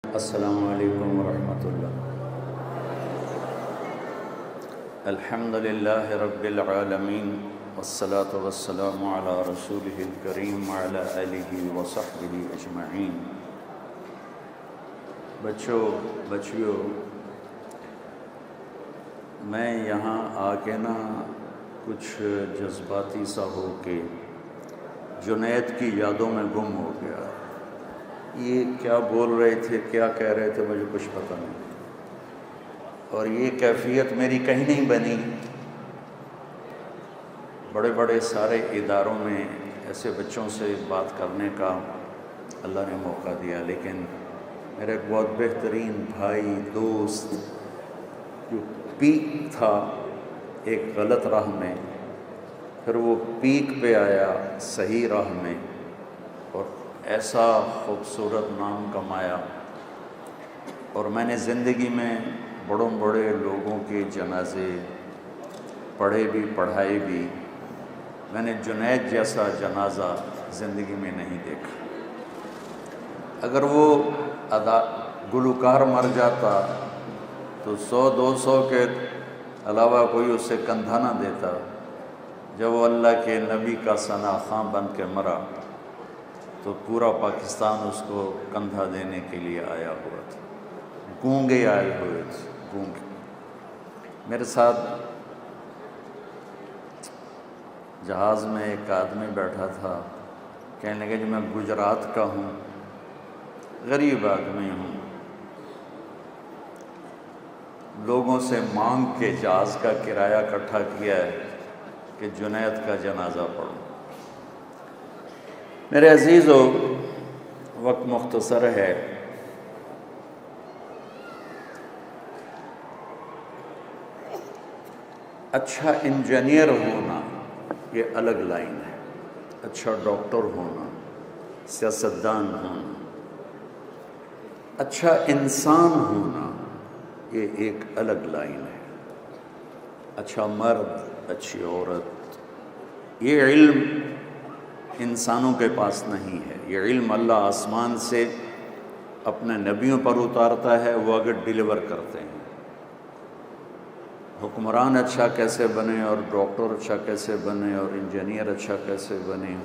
السلام علیکم ورحمۃ اللہ۔ الحمد للہ رب العالمین والصلاة والسلام علی رسولہ الکریم وعلی آلہ وصحبہ اجمعین۔ بچیوں، میں یہاں آ کے کچھ جذباتی سا ہو کے جنید کی یادوں میں گم ہو گیا۔ یہ کیا بول رہے تھے، کیا کہہ رہے تھے، مجھے کچھ پتہ نہیں، اور یہ کیفیت میری کہیں نہیں بنی۔ بڑے بڑے سارے اداروں میں ایسے بچوں سے بات کرنے کا اللہ نے موقع دیا، لیکن میرا ایک بہت بہترین بھائی دوست جو پیک تھا ایک غلط راہ میں، پھر وہ پیک پہ آیا صحیح راہ میں اور ایسا خوبصورت نام کمایا۔ اور میں نے زندگی میں بڑوں بڑے لوگوں کے جنازے پڑھے بھی، پڑھائے بھی، میں نے جنید جیسا جنازہ زندگی میں نہیں دیکھا۔ اگر وہ گلوکار مر جاتا تو 100-200 کے علاوہ کوئی اسے کندھا نہ دیتا۔ جب وہ اللہ کے نبی کا ثنا خواں بن کے مرا تو پورا پاکستان اس کو کندھا دینے کے لیے آیا ہوا تھا، گونگے آئے ہوئے تھے، گونگے۔ میرے ساتھ جہاز میں ایک آدمی بیٹھا تھا، کہنے لگا کہ میں گجرات کا ہوں، غریب آدمی ہوں، لوگوں سے مانگ کے جہاز کا کرایہ اکٹھا کیا ہے کہ جنید کا جنازہ پڑھوں۔ میرے عزیزو، وقت مختصر ہے، اچھا انجینئر ہونا یہ الگ لائن ہے، اچھا ڈاکٹر ہونا، سیاستدان ہونا، اچھا انسان ہونا یہ ایک الگ لائن ہے۔ اچھا مرد، اچھی عورت، یہ علم انسانوں کے پاس نہیں ہے۔ یہ علم اللہ آسمان سے اپنے نبیوں پر اتارتا ہے، وہ اگر ڈیلیور کرتے ہیں۔ حکمران اچھا کیسے بنے اور ڈاکٹر اچھا کیسے بنے اور انجینئر اچھا کیسے بنے،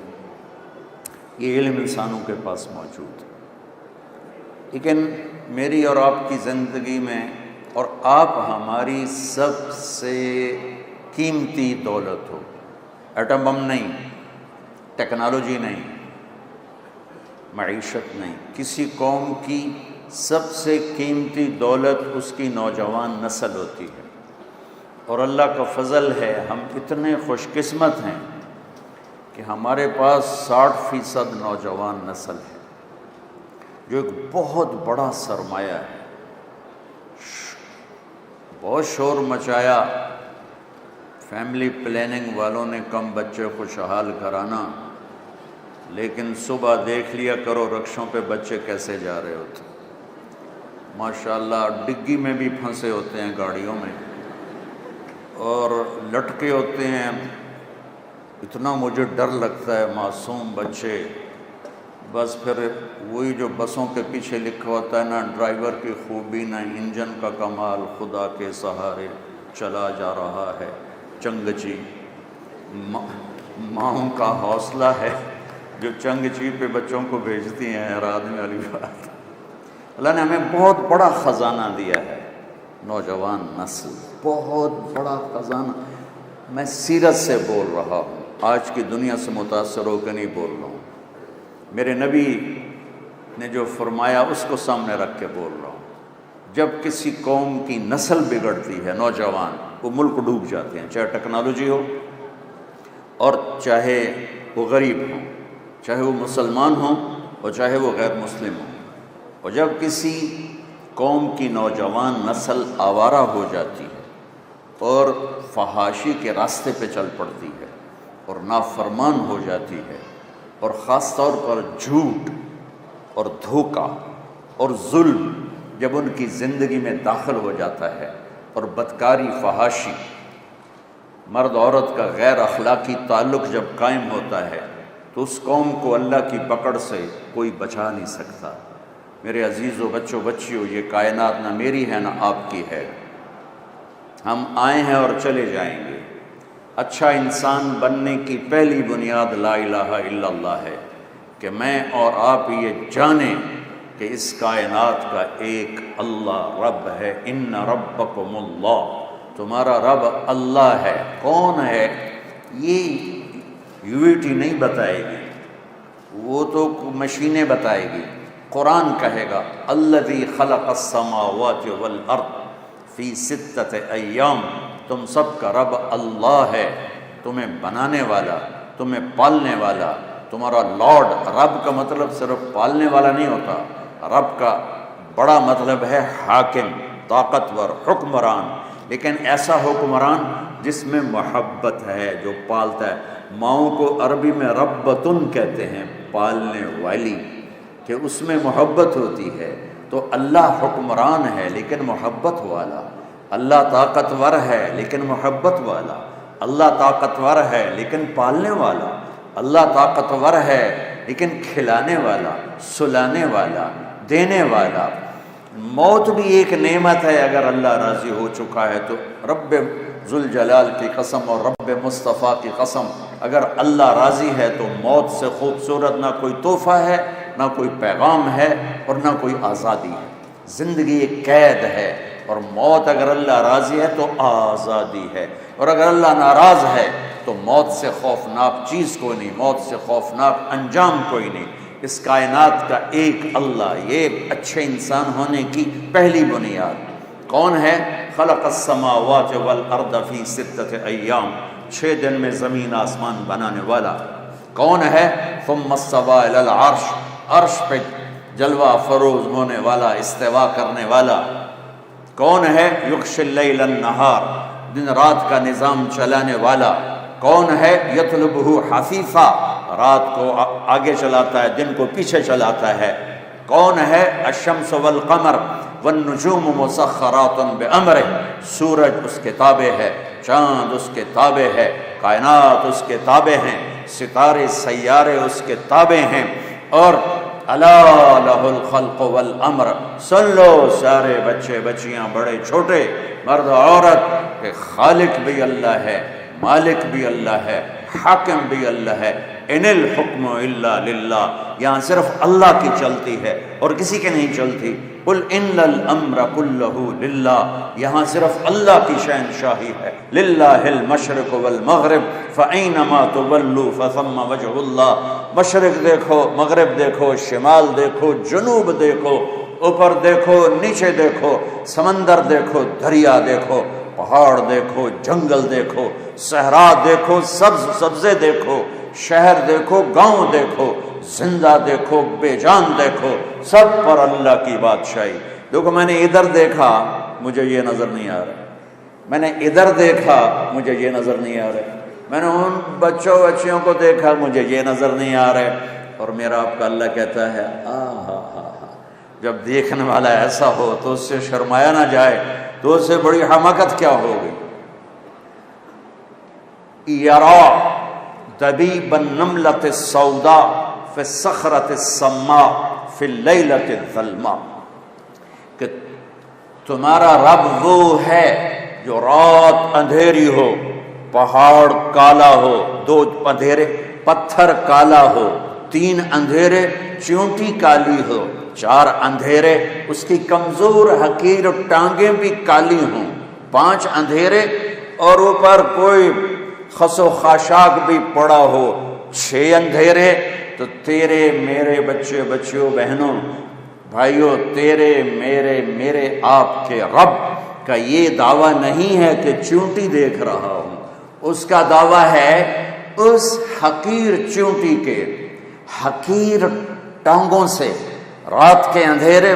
یہ علم انسانوں کے پاس موجود ہے۔ لیکن میری اور آپ کی زندگی میں، اور آپ ہماری سب سے قیمتی دولت ہو، ایٹم بم نہیں، ٹیکنالوجی نہیں، معیشت نہیں، کسی قوم کی سب سے قیمتی دولت اس کی نوجوان نسل ہوتی ہے۔ اور اللہ کا فضل ہے، ہم اتنے خوش قسمت ہیں کہ ہمارے پاس 60% نوجوان نسل ہے، جو ایک بہت بڑا سرمایہ ہے۔ بہت شور مچایا فیملی پلاننگ والوں نے، کم بچے خوشحال کرانا، لیکن صبح دیکھ لیا کرو رکشوں پہ بچے کیسے جا رہے ہوتے، ماشاءاللہ ڈگی میں بھی پھنسے ہوتے ہیں گاڑیوں میں اور لٹکے ہوتے ہیں۔ اتنا مجھے ڈر لگتا ہے، معصوم بچے۔ بس پھر وہی جو بسوں کے پیچھے لکھا ہوتا ہے، نہ ڈرائیور کی خوبی نہ انجن کا کمال، خدا کے سہارے چلا جا رہا ہے چنگچی۔ ماؤں کا حوصلہ ہے جو چنگچی پہ بچوں کو بھیجتی ہیں، حیران والی بات۔ اللہ نے ہمیں بہت بڑا خزانہ دیا ہے، نوجوان نسل، بہت بڑا خزانہ۔ میں سیرت سے بول رہا ہوں، آج کی دنیا سے متاثر ہو کے نہیں بول رہا ہوں۔ میرے نبی نے جو فرمایا اس کو سامنے رکھ کے بول رہا ہوں۔ جب کسی قوم کی نسل بگڑتی ہے، نوجوان، وہ ملک ڈوب جاتے ہیں، چاہے ٹیکنالوجی ہو اور چاہے وہ غریب ہوں، چاہے وہ مسلمان ہوں اور چاہے وہ غیر مسلم ہوں۔ اور جب کسی قوم کی نوجوان نسل آوارہ ہو جاتی ہے اور فحاشی کے راستے پہ چل پڑتی ہے اور نافرمان ہو جاتی ہے، اور خاص طور پر جھوٹ اور دھوکہ اور ظلم جب ان کی زندگی میں داخل ہو جاتا ہے، اور بدکاری، فحاشی، مرد عورت کا غیر اخلاقی تعلق جب قائم ہوتا ہے، تو اس قوم کو اللہ کی پکڑ سے کوئی بچا نہیں سکتا۔ میرے عزیزو بچوں بچیوں، یہ کائنات نہ میری ہے نہ آپ کی ہے، ہم آئے ہیں اور چلے جائیں گے۔ اچھا انسان بننے کی پہلی بنیاد لا الہ الا اللہ ہے کہ میں اور آپ یہ جانیں کہ اس کائنات کا ایک اللہ رب ہے۔ ان ربکم اللہ، تمہارا رب اللہ ہے۔ کون ہے یہ یوٹی نہیں بتائے گی، وہ تو مشینیں بتائے گی، قرآن کہے گا الذی خلق السماوات والارض فی ستۃ ایام، تم سب کا رب اللہ ہے، تمہیں بنانے والا، تمہیں پالنے والا، تمہارا لارڈ۔ رب کا مطلب صرف پالنے والا نہیں ہوتا، رب کا بڑا مطلب ہے حاکم، طاقتور، حکمران، لیکن ایسا حکمران جس میں محبت ہے، جو پالتا ہے۔ ماؤں کو عربی میں ربتن کہتے ہیں، پالنے والی، کہ اس میں محبت ہوتی ہے۔ تو اللہ حکمران ہے لیکن محبت والا، اللہ طاقتور ہے لیکن محبت والا، اللہ طاقتور ہے لیکن پالنے والا، اللہ طاقتور ہے لیکن کھلانے والا، سلانے والا، دینے والا۔ موت بھی ایک نعمت ہے اگر اللہ راضی ہو چکا ہے تو۔ رب ذوالجلال کی قسم اور رب مصطفیٰ کی قسم، اگر اللہ راضی ہے تو موت سے خوبصورت نہ کوئی تحفہ ہے، نہ کوئی پیغام ہے، اور نہ کوئی آزادی ہے۔ زندگی ایک قید ہے، اور موت اگر اللہ راضی ہے تو آزادی ہے، اور اگر اللہ ناراض ہے تو موت سے خوفناک چیز کوئی نہیں، موت سے خوفناک انجام کوئی نہیں۔ اس کائنات کا ایک اللہ، یہ اچھے انسان ہونے کی پہلی بنیاد۔ کون ہے؟ خلق السماوات والارض فی ستۃ ایام، 6 دن میں زمین آسمان بنانے والا۔ کون ہے؟ ثم استوى الی العرش، عرش پہ جلوہ فروز ہونے والا، استوا کرنے والا۔ کون ہے؟ یغشی اللیل النہار، دن رات کا نظام چلانے والا۔ کون ہے؟ یطلبہ حثیثا، رات کو آگے چلاتا ہے، دن کو پیچھے چلاتا ہے۔ کون ہے؟ الشمس والقمر والنجوم مسخرات بامرہ، سورج اس کے تابع ہے، چاند اس کے تابع ہے، کائنات اس کے تابع ہیں، ستارے سیارے اس کے تابع ہیں۔ اور الا لہ الخلق والامر، سن لو سارے بچے بچیاں، بڑے چھوٹے، مرد عورت، کہ خالق بھی اللہ ہے، مالک بھی اللہ ہے، حاکم بھی اللہ ہے۔ ان الحکم الا للہ، یہاں صرف اللہ کی چلتی ہے اور کسی کے نہیں چلتی۔ قل ان الامر کلہ للہ، یہاں صرف اللہ کی شہنشاہی ہے۔ للہ المشرق والمغرب فأینما تولوا فثم وجہ اللہ، مشرق دیکھو، مغرب دیکھو، شمال دیکھو، جنوب دیکھو، اوپر دیکھو، نیچے دیکھو، سمندر دیکھو، دریا دیکھو، پہاڑ دیکھو، جنگل دیکھو، صحرا دیکھو، سبز سبزے دیکھو، شہر دیکھو، گاؤں دیکھو، زندہ دیکھو، بے جان دیکھو، سب پر اللہ کی بادشاہی۔ دیکھو میں نے ادھر دیکھا، مجھے یہ نظر نہیں آ رہا، میں نے ادھر دیکھا، مجھے یہ نظر نہیں آ رہا، میں نے ان بچوں بچیوں کو دیکھا، مجھے یہ نظر نہیں آ رہا، اور میرا آپ کا اللہ کہتا ہے جب دیکھنے والا ایسا ہو تو اس سے شرمایا نہ جائے تو اس سے بڑی حماقت کیا ہوگی۔ یرا دبیب النملۃ السوداء فی الصخرۃ السماء فی اللیلۃ الظلماء، کہ تمہارا رب وہ ہے جو رات اندھیری ہو، پہاڑ کالا ہو، 2 اندھیرے، پتھر کالا ہو، 3 اندھیرے، چیونٹی کالی ہو، 4 اندھیرے، اس کی کمزور حقیر ٹانگیں بھی کالی ہوں، 5 اندھیرے، اور اوپر کوئی خس و خاشاک بھی پڑا ہو، 6 اندھیرے۔ تو تیرے میرے بچے بچیوں بہنوں بھائیوں، تیرے میرے آپ کے رب کا یہ دعویٰ نہیں ہے کہ چونٹی دیکھ رہا ہوں، اس کا دعویٰ ہے اس حقیر چونٹی کے حقیر ٹانگوں سے، رات کے اندھیرے،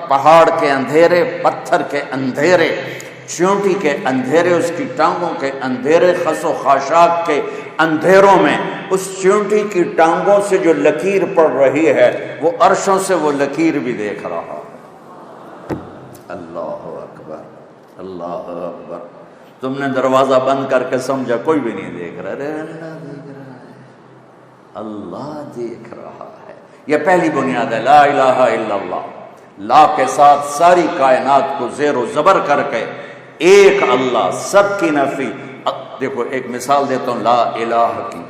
پہاڑ کے اندھیرے، پتھر کے اندھیرے، چونٹی کے اندھیرے، اس کی ٹانگوں کے اندھیرے، خس و خاشاک کے اندھیروں میں اس چونٹی کی ٹانگوں سے جو لکیر پڑ رہی ہے وہ عرشوں سے وہ لکیر بھی دیکھ رہا ہے۔ اللہ اکبر، اللہ اکبر۔ تم نے دروازہ بند کر کے سمجھا کوئی بھی نہیں دیکھ رہا، ارے اللہ دیکھ رہا ہے، اللہ دیکھ رہا ہے۔ یہ پہلی بنیاد ہے لا الہ الا اللہ۔ لا کے ساتھ ساری کائنات کو زیر و زبر کر کے ایک اللہ، سب کی نفی۔ دیکھو ایک مثال دیتا ہوں، لا الہ کی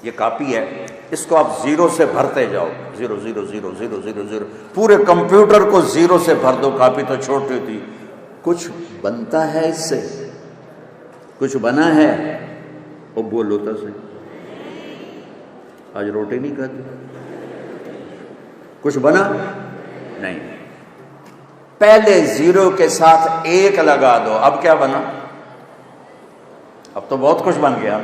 یہ کاپی ہے، اس کو آپ زیرو سے بھرتے جاؤ، zero zero zero zero zero zero, پورے کمپیوٹر کو زیرو سے بھر دو، کاپی تو چھوٹی تھی، کچھ بنتا ہے اس سے؟ کچھ بنا ہے؟ وہ بولو تو صحیح، آج روٹی نہیں کھاتے؟ کچھ بنا نہیں۔ پہلے زیرو کے ساتھ ایک لگا دو، اب کیا بنا؟ اب تو بہت کچھ بن گیا۔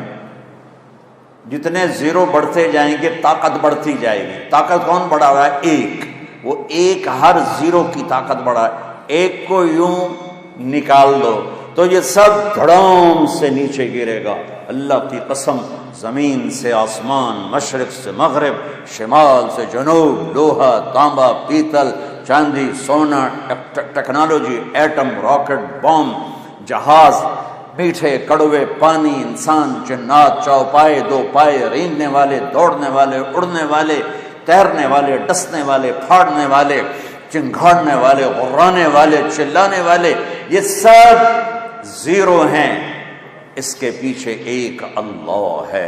جتنے زیرو بڑھتے جائیں گے طاقت بڑھتی جائے گی۔ طاقت کون بڑھا رہا ہے؟ ایک۔ وہ ایک ہر زیرو کی طاقت بڑھا ہے۔ ایک کو یوں نکال دو تو یہ سب دھڑام سے نیچے گرے گا۔ اللہ کی قسم، زمین سے آسمان، مشرق سے مغرب، شمال سے جنوب، لوہا، تانبا، پیتل، چاندی، سونا، ٹیکنالوجی، ایٹم، راکٹ، بم، جہاز، میٹھے کڑوے، پانی، انسان، جنات، چوپائے، دو پائے، رینگنے والے، دوڑنے والے، اڑنے والے، تیرنے والے، ڈسنے والے، پھاڑنے والے، چنگھاڑنے والے، غرانے والے، چلانے والے، یہ سب زیرو ہیں۔ اس کے پیچھے ایک اللہ ہے۔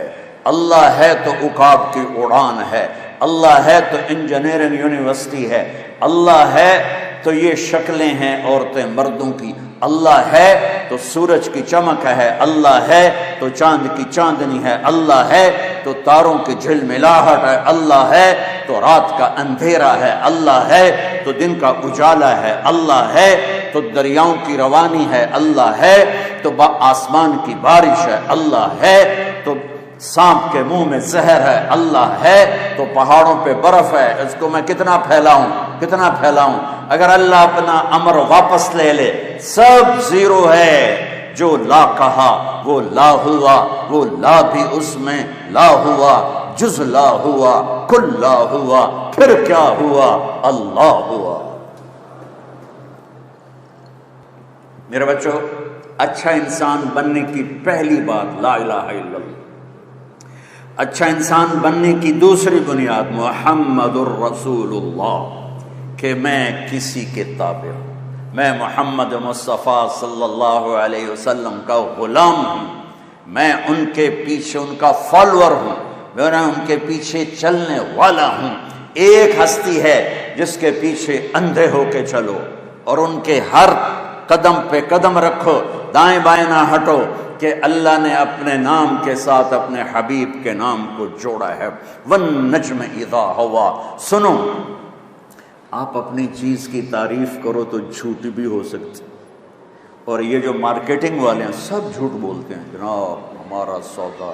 اللہ ہے تو عقاب کی اڑان ہے، اللہ ہے تو انجینئرنگ یونیورسٹی ہے، اللہ ہے تو یہ شکلیں ہیں عورتیں مردوں کی، اللہ ہے تو سورج کی چمک ہے، اللہ ہے تو چاند کی چاندنی ہے، اللہ ہے تو تاروں کی جھلملاہٹ ہے، اللہ ہے تو رات کا اندھیرا ہے، اللہ ہے تو دن کا اجالا ہے، اللہ ہے تو دریاؤں کی روانی ہے، اللہ ہے تو آسمان کی بارش ہے، اللہ ہے تو سانپ کے منہ میں زہر ہے، اللہ ہے تو پہاڑوں پہ برف ہے۔ اس کو میں کتنا پھیلاؤں؟ اگر اللہ اپنا امر واپس لے لے، سب زیرو ہے۔ جو لا کہا وہ لا ہوا، وہ لا بھی اس میں لا ہوا، جز لا ہوا، کل لا ہوا، پھر کیا ہوا؟ اللہ ہوا۔ میرے بچوں، اچھا انسان بننے کی پہلی بات لا الہ الا اللہ۔ اچھا انسان بننے کی دوسری بنیاد محمد الرسول اللہ، کہ میں کسی کے تابع ہوں، میں محمد مصطفیٰ صلی اللہ علیہ وسلم کا غلام ہوں، میں ان کے پیچھے ان کا فالوور ہوں، میں ان کے پیچھے چلنے والا ہوں۔ ایک ہستی ہے جس کے پیچھے اندھے ہو کے چلو اور ان کے ہر قدم پہ قدم رکھو، دائیں بائیں نہ ہٹو، کہ اللہ نے اپنے نام کے ساتھ اپنے حبیب کے نام کو جوڑا ہے۔ والنجم اذا ہوا۔ سنو، آپ اپنی چیز کی تعریف کرو تو جھوٹی بھی ہو سکتی، اور یہ جو مارکیٹنگ والے ہیں سب جھوٹ بولتے ہیں، جناب ہمارا سودا،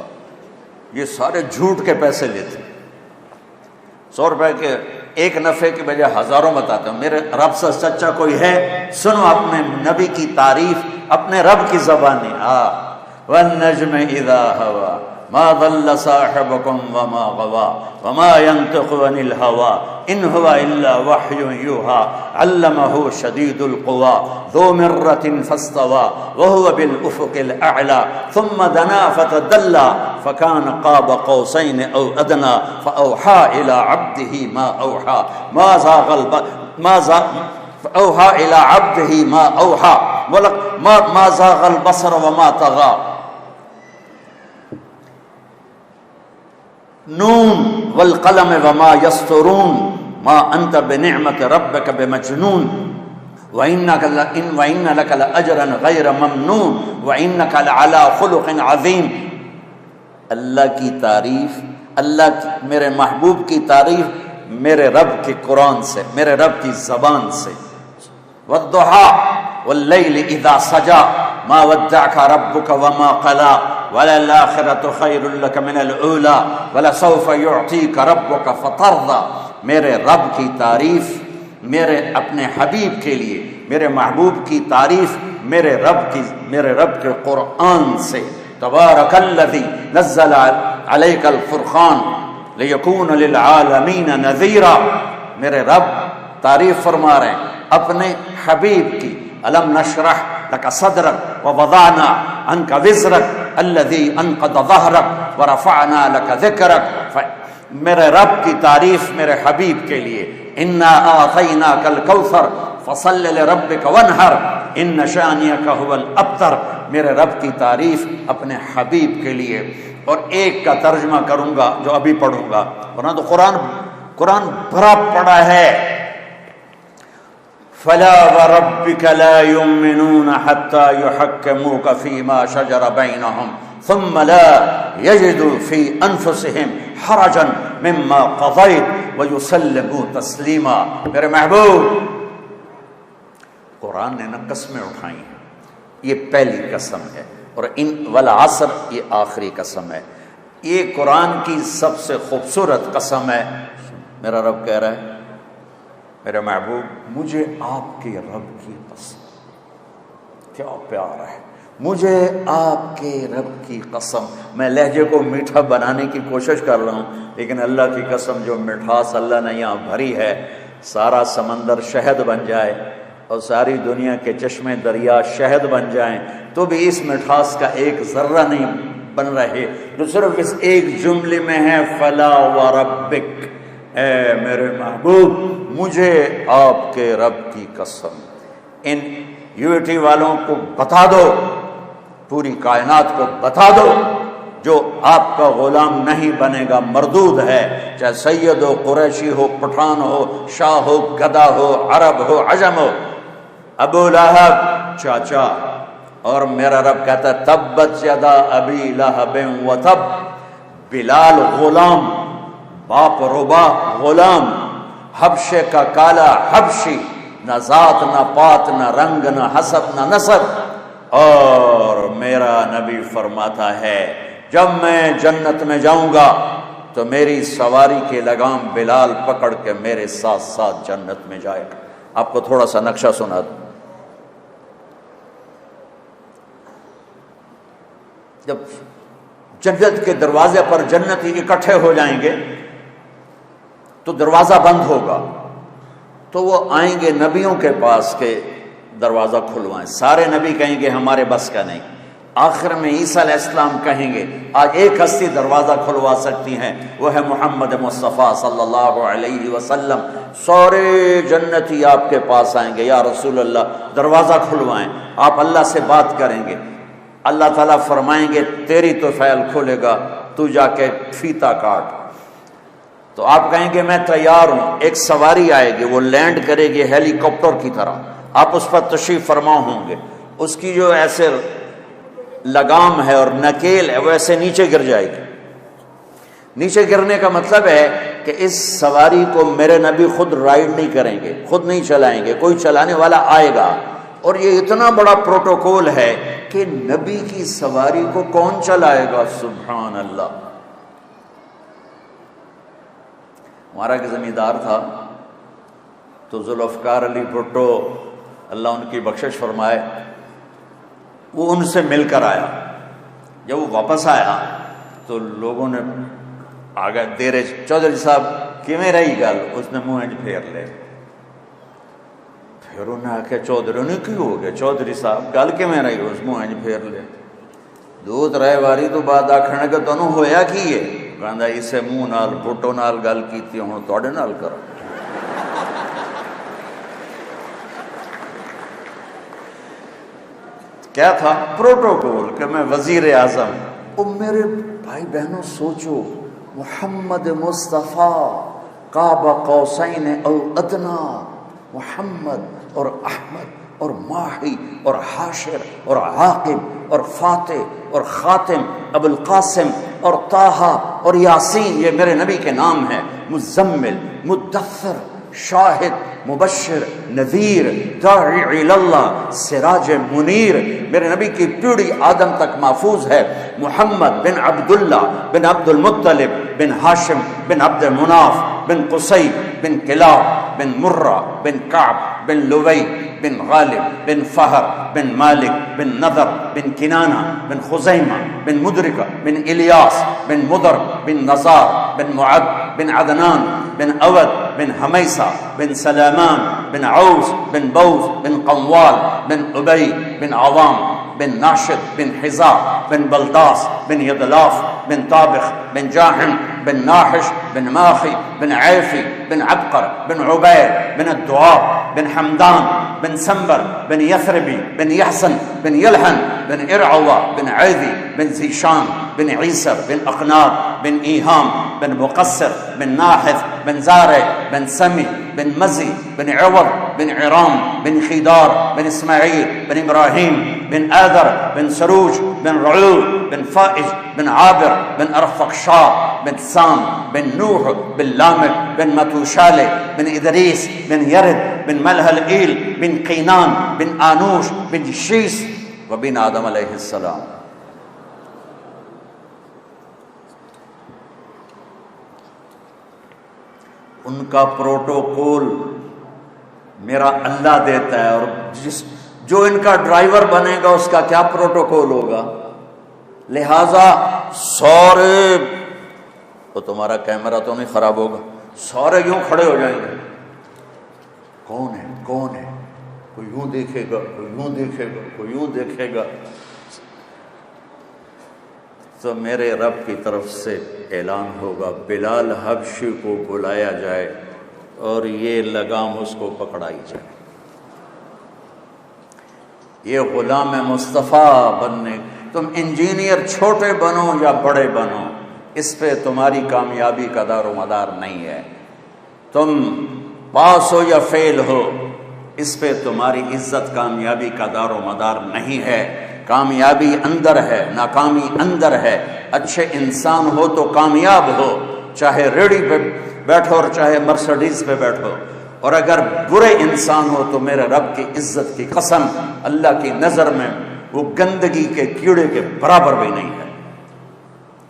یہ سارے جھوٹ کے پیسے لیتے ہیں۔ 100 روپے کے ایک نفع کی بجائے ہزاروں بتاتے ہیں۔ میرے رب سے سچا کوئی ہے؟ سنو اپنے نبی کی تعریف اپنے رب کی زبانی۔ والنجم اذا ہوا ما ضل صاحبكم وما غوا وما ينطق عن الهوى ان هو الا وحي يوحى علمه شديد القوى ذو مرة فاستوى وهو بالافق الاعلى ثم دنا فتدلى فكان قاب قوسين او ادنى فاوحى الى عبده ما اوحى اوحى الى عبده ما اوحى ما زاغ البصر وما طغى نون والقلم وما يسطرون ما انت بنعمت ربك بمجنون وان لك لاجرا غير ممنون وانك لعلى خلق عظيم۔ اللہ کی تعریف، اللہ کی، میرے محبوب کی تعریف میرے رب کے قرآن سے، میرے رب کی زبان سے۔ والضحى والليل اذا سجى ما ودعك ربك وما قلى وللآخرة خير لك من الأولى ولسوف يعطيك ربك فترضى۔ میرے رب کی تعریف میرے اپنے حبیب کے لیے، میرے محبوب کی تعریف میرے رب کے قرآن سے۔ تبارک الذی نزل علیک الفرقان لیکون للعالمین نذیرا۔ میرے رب تعریف فرما رہے ہیں اپنے حبیب کی۔ الم نشرح لک صدرک ووضعنا عنک وزرک الذی انقض ظہرک ورفعنا لک ذکرک۔ میرے رب کی تعریف میرے حبیب کے لیے انا اعطیناک الکوثر فصل لربک وانحر ان شانئک هو الابتر. میرے رب کی تعریف اپنے حبیب کے لیے. اور ایک کا ترجمہ کروں گا جو ابھی پڑھوں گا، ورنہ تو قرآن بھرا پڑا ہے. فلا وربك لا يؤمنون حتى يحكموك فيما شجر بينهم ثم لا يجدوا في أنفسهم حرجا مما قضيت ويسلموا تسليما. میرے محبوب، قرآن نے نہ قسمیں اٹھائی ہیں، یہ پہلی قسم ہے، اور ان والعصر یہ آخری قسم ہے. یہ قرآن کی سب سے خوبصورت قسم ہے. میرا رب کہہ رہا ہے، میرے محبوب مجھے آپ کے رب کی قسم، کیا پیار ہے، مجھے آپ کے رب کی قسم. میں لہجے کو میٹھا بنانے کی کوشش کر رہا ہوں، لیکن اللہ کی قسم جو مٹھاس اللہ نے یہاں بھری ہے، سارا سمندر شہد بن جائے اور ساری دنیا کے چشمے دریا شہد بن جائیں تو بھی اس مٹھاس کا ایک ذرہ نہیں بن رہے جو صرف اس ایک جملے میں ہے، فلا وربک، اے میرے محبوب مجھے آپ کے رب کی قسم. ان یونٹی والوں کو بتا دو، پوری کائنات کو بتا دو، جو آپ کا غلام نہیں بنے گا مردود ہے، چاہے سید ہو، قریشی ہو، پٹھان ہو، شاہ ہو، گدا ہو، عرب ہو، عجم ہو. ابو لہب چاچا، اور میرا رب کہتا ہے تبت یدا ابی لہب وتب. بلال غلام، باپ ربا غلام، حبشے کا کالا حبشی، نہ ذات نہ پات نہ رنگ نہ حسب نہ نسب. اور میرا نبی فرماتا ہے جب میں جنت میں جاؤں گا تو میری سواری کے لگام بلال پکڑ کے میرے ساتھ ساتھ جنت میں جائے گا. آپ کو تھوڑا سا نقشہ سنا دوں. جب جنت کے دروازے پر جنتی اکٹھے ہو جائیں گے تو دروازہ بند ہوگا، تو وہ آئیں گے نبیوں کے پاس کہ دروازہ کھلوائیں. سارے نبی کہیں گے ہمارے بس کا نہیں. آخر میں عیسیٰ علیہ السلام کہیں گے آج ایک ہستی دروازہ کھلوا سکتی ہیں، وہ ہے محمد مصطفیٰ صلی اللہ علیہ وسلم. سارے جنتی آپ کے پاس آئیں گے، یا رسول اللہ دروازہ کھلوائیں. آپ اللہ سے بات کریں گے، اللہ تعالیٰ فرمائیں گے تیری تو فعل کھولے گا، تو جا کے فیتا کاٹ. تو آپ کہیں گے میں تیار ہوں. ایک سواری آئے گی، وہ لینڈ کرے گی ہیلی کاپٹر کی طرح، آپ اس پر تشریف فرما ہوں گے. اس کی جو ایسے لگام ہے اور نکیل ہے وہ ایسے نیچے گر جائے گی. نیچے گرنے کا مطلب ہے کہ اس سواری کو میرے نبی خود رائڈ نہیں کریں گے، خود نہیں چلائیں گے، کوئی چلانے والا آئے گا. اور یہ اتنا بڑا پروٹوکول ہے کہ نبی کی سواری کو کون چلائے گا؟ سبحان اللہ. ہمارا ایک زمیندار تھا تو ذوالفقار علی بھٹو اللہ ان کی بخشش فرمائے، وہ ان سے مل کر آیا. جب وہ واپس آیا تو لوگوں نے آگے دیرے چودھری صاحب کیویں رہی گل، اس نے منہ پھیر لے. پھر انہیں آخیا چودھری نے کی ہو گیا چودھری صاحب گل کیویں رہی، اس منہ پھیر لے. دو ترے واری تو بعد آخنے کہ تمہیں ہویا کی ہے، کہندا اسے منہ نال بھٹو نال گل کیتی ہن تواڈے نال کرا. کیا تھا پروٹوکول کہ میں وزیر اعظم. او میرے بھائی بہنوں سوچو، محمد مصطفیٰ قاب قوسین او ادنا، محمد اور احمد اور ماہی اور حاشر اور عاقب اور فاتح اور خاتم، ابو القاسم اور طٰہٰ اور یاسین، یہ میرے نبی کے نام ہیں. مزمل، مدثر، شاہد، مبشر، نذیر، داعی الی اللہ، سراج منیر. میرے نبی کی پیڑھی آدم تک محفوظ ہے. محمد بن عبداللہ بن عبد المطلب بن ہاشم بن عبد مناف بن قصی بن کلاب بن مرہ بن کعب بن لوی بن غالب بن فہر بن مالک بن نضر بن کنانہ بن خزیمہ بن مدرکہ بن الیاس بن مدر بن نزار بن معد بن عدنان بن اود بن حمیسہ بن سلامان بن عوس بن بوز بن قوال بن ابی بن عوام بن ناشد بن حزا بن بلداس بن یدلاف بن طابخ بن جاحم بن ناحش بن ماخي بن عيفي بن عبقر بن عبيد بن الدعاء بن حمدان بن سنبر بن يثربي بن يحسن بن يلحن بن إرعوة بن عيذي بن زيشان بن عيسر بن أقنار بن إيهام بن مقصر بن ناحث بن زارع بن سمي بن مزي بن عوض بن عرام بن خيدار بن إسماعيل بن إبراهيم بن آذر بن سروج بن رعول بن فائج بن عابر بن أرفقشار بن سام بن نوح بن لامك بن متوشالة بن إدريس بن يرد بن ملهلئيل بن قينان بن آنوش بن شيس وبن آدم علیہ السلام. ان کا پروٹوکول میرا اللہ دیتا ہے، اور جو ان کا ڈرائیور بنے گا اس کا کیا پروٹوکول ہوگا. لہذا سارے، تو تمہارا کیمرہ تو نہیں خراب ہوگا، سارے یوں کھڑے ہو جائیں گے، کون ہے کون ہے، کوئی یوں دیکھے گا، کوئی یوں دیکھے گا، کوئی یوں دیکھے گا. تو میرے رب کی طرف سے اعلان ہوگا بلال حبشی کو بلایا جائے اور یہ لگام اس کو پکڑائی جائے. یہ غلام مصطفیٰ بننے، تم انجینئر چھوٹے بنو یا بڑے بنو، اس پہ تمہاری کامیابی کا دار و مدار نہیں ہے. تم پاس ہو یا فیل ہو، اس پہ تمہاری عزت کامیابی کا دار و مدار نہیں ہے. کامیابی اندر ہے، ناکامی اندر ہے. اچھے انسان ہو تو کامیاب ہو، چاہے ریڑھی پہ بیٹھو اور چاہے مرسڈیز پہ بیٹھو. اور اگر برے انسان ہو تو میرے رب کی عزت کی قسم، اللہ کی نظر میں وہ گندگی کے کیڑے کے برابر بھی نہیں ہے.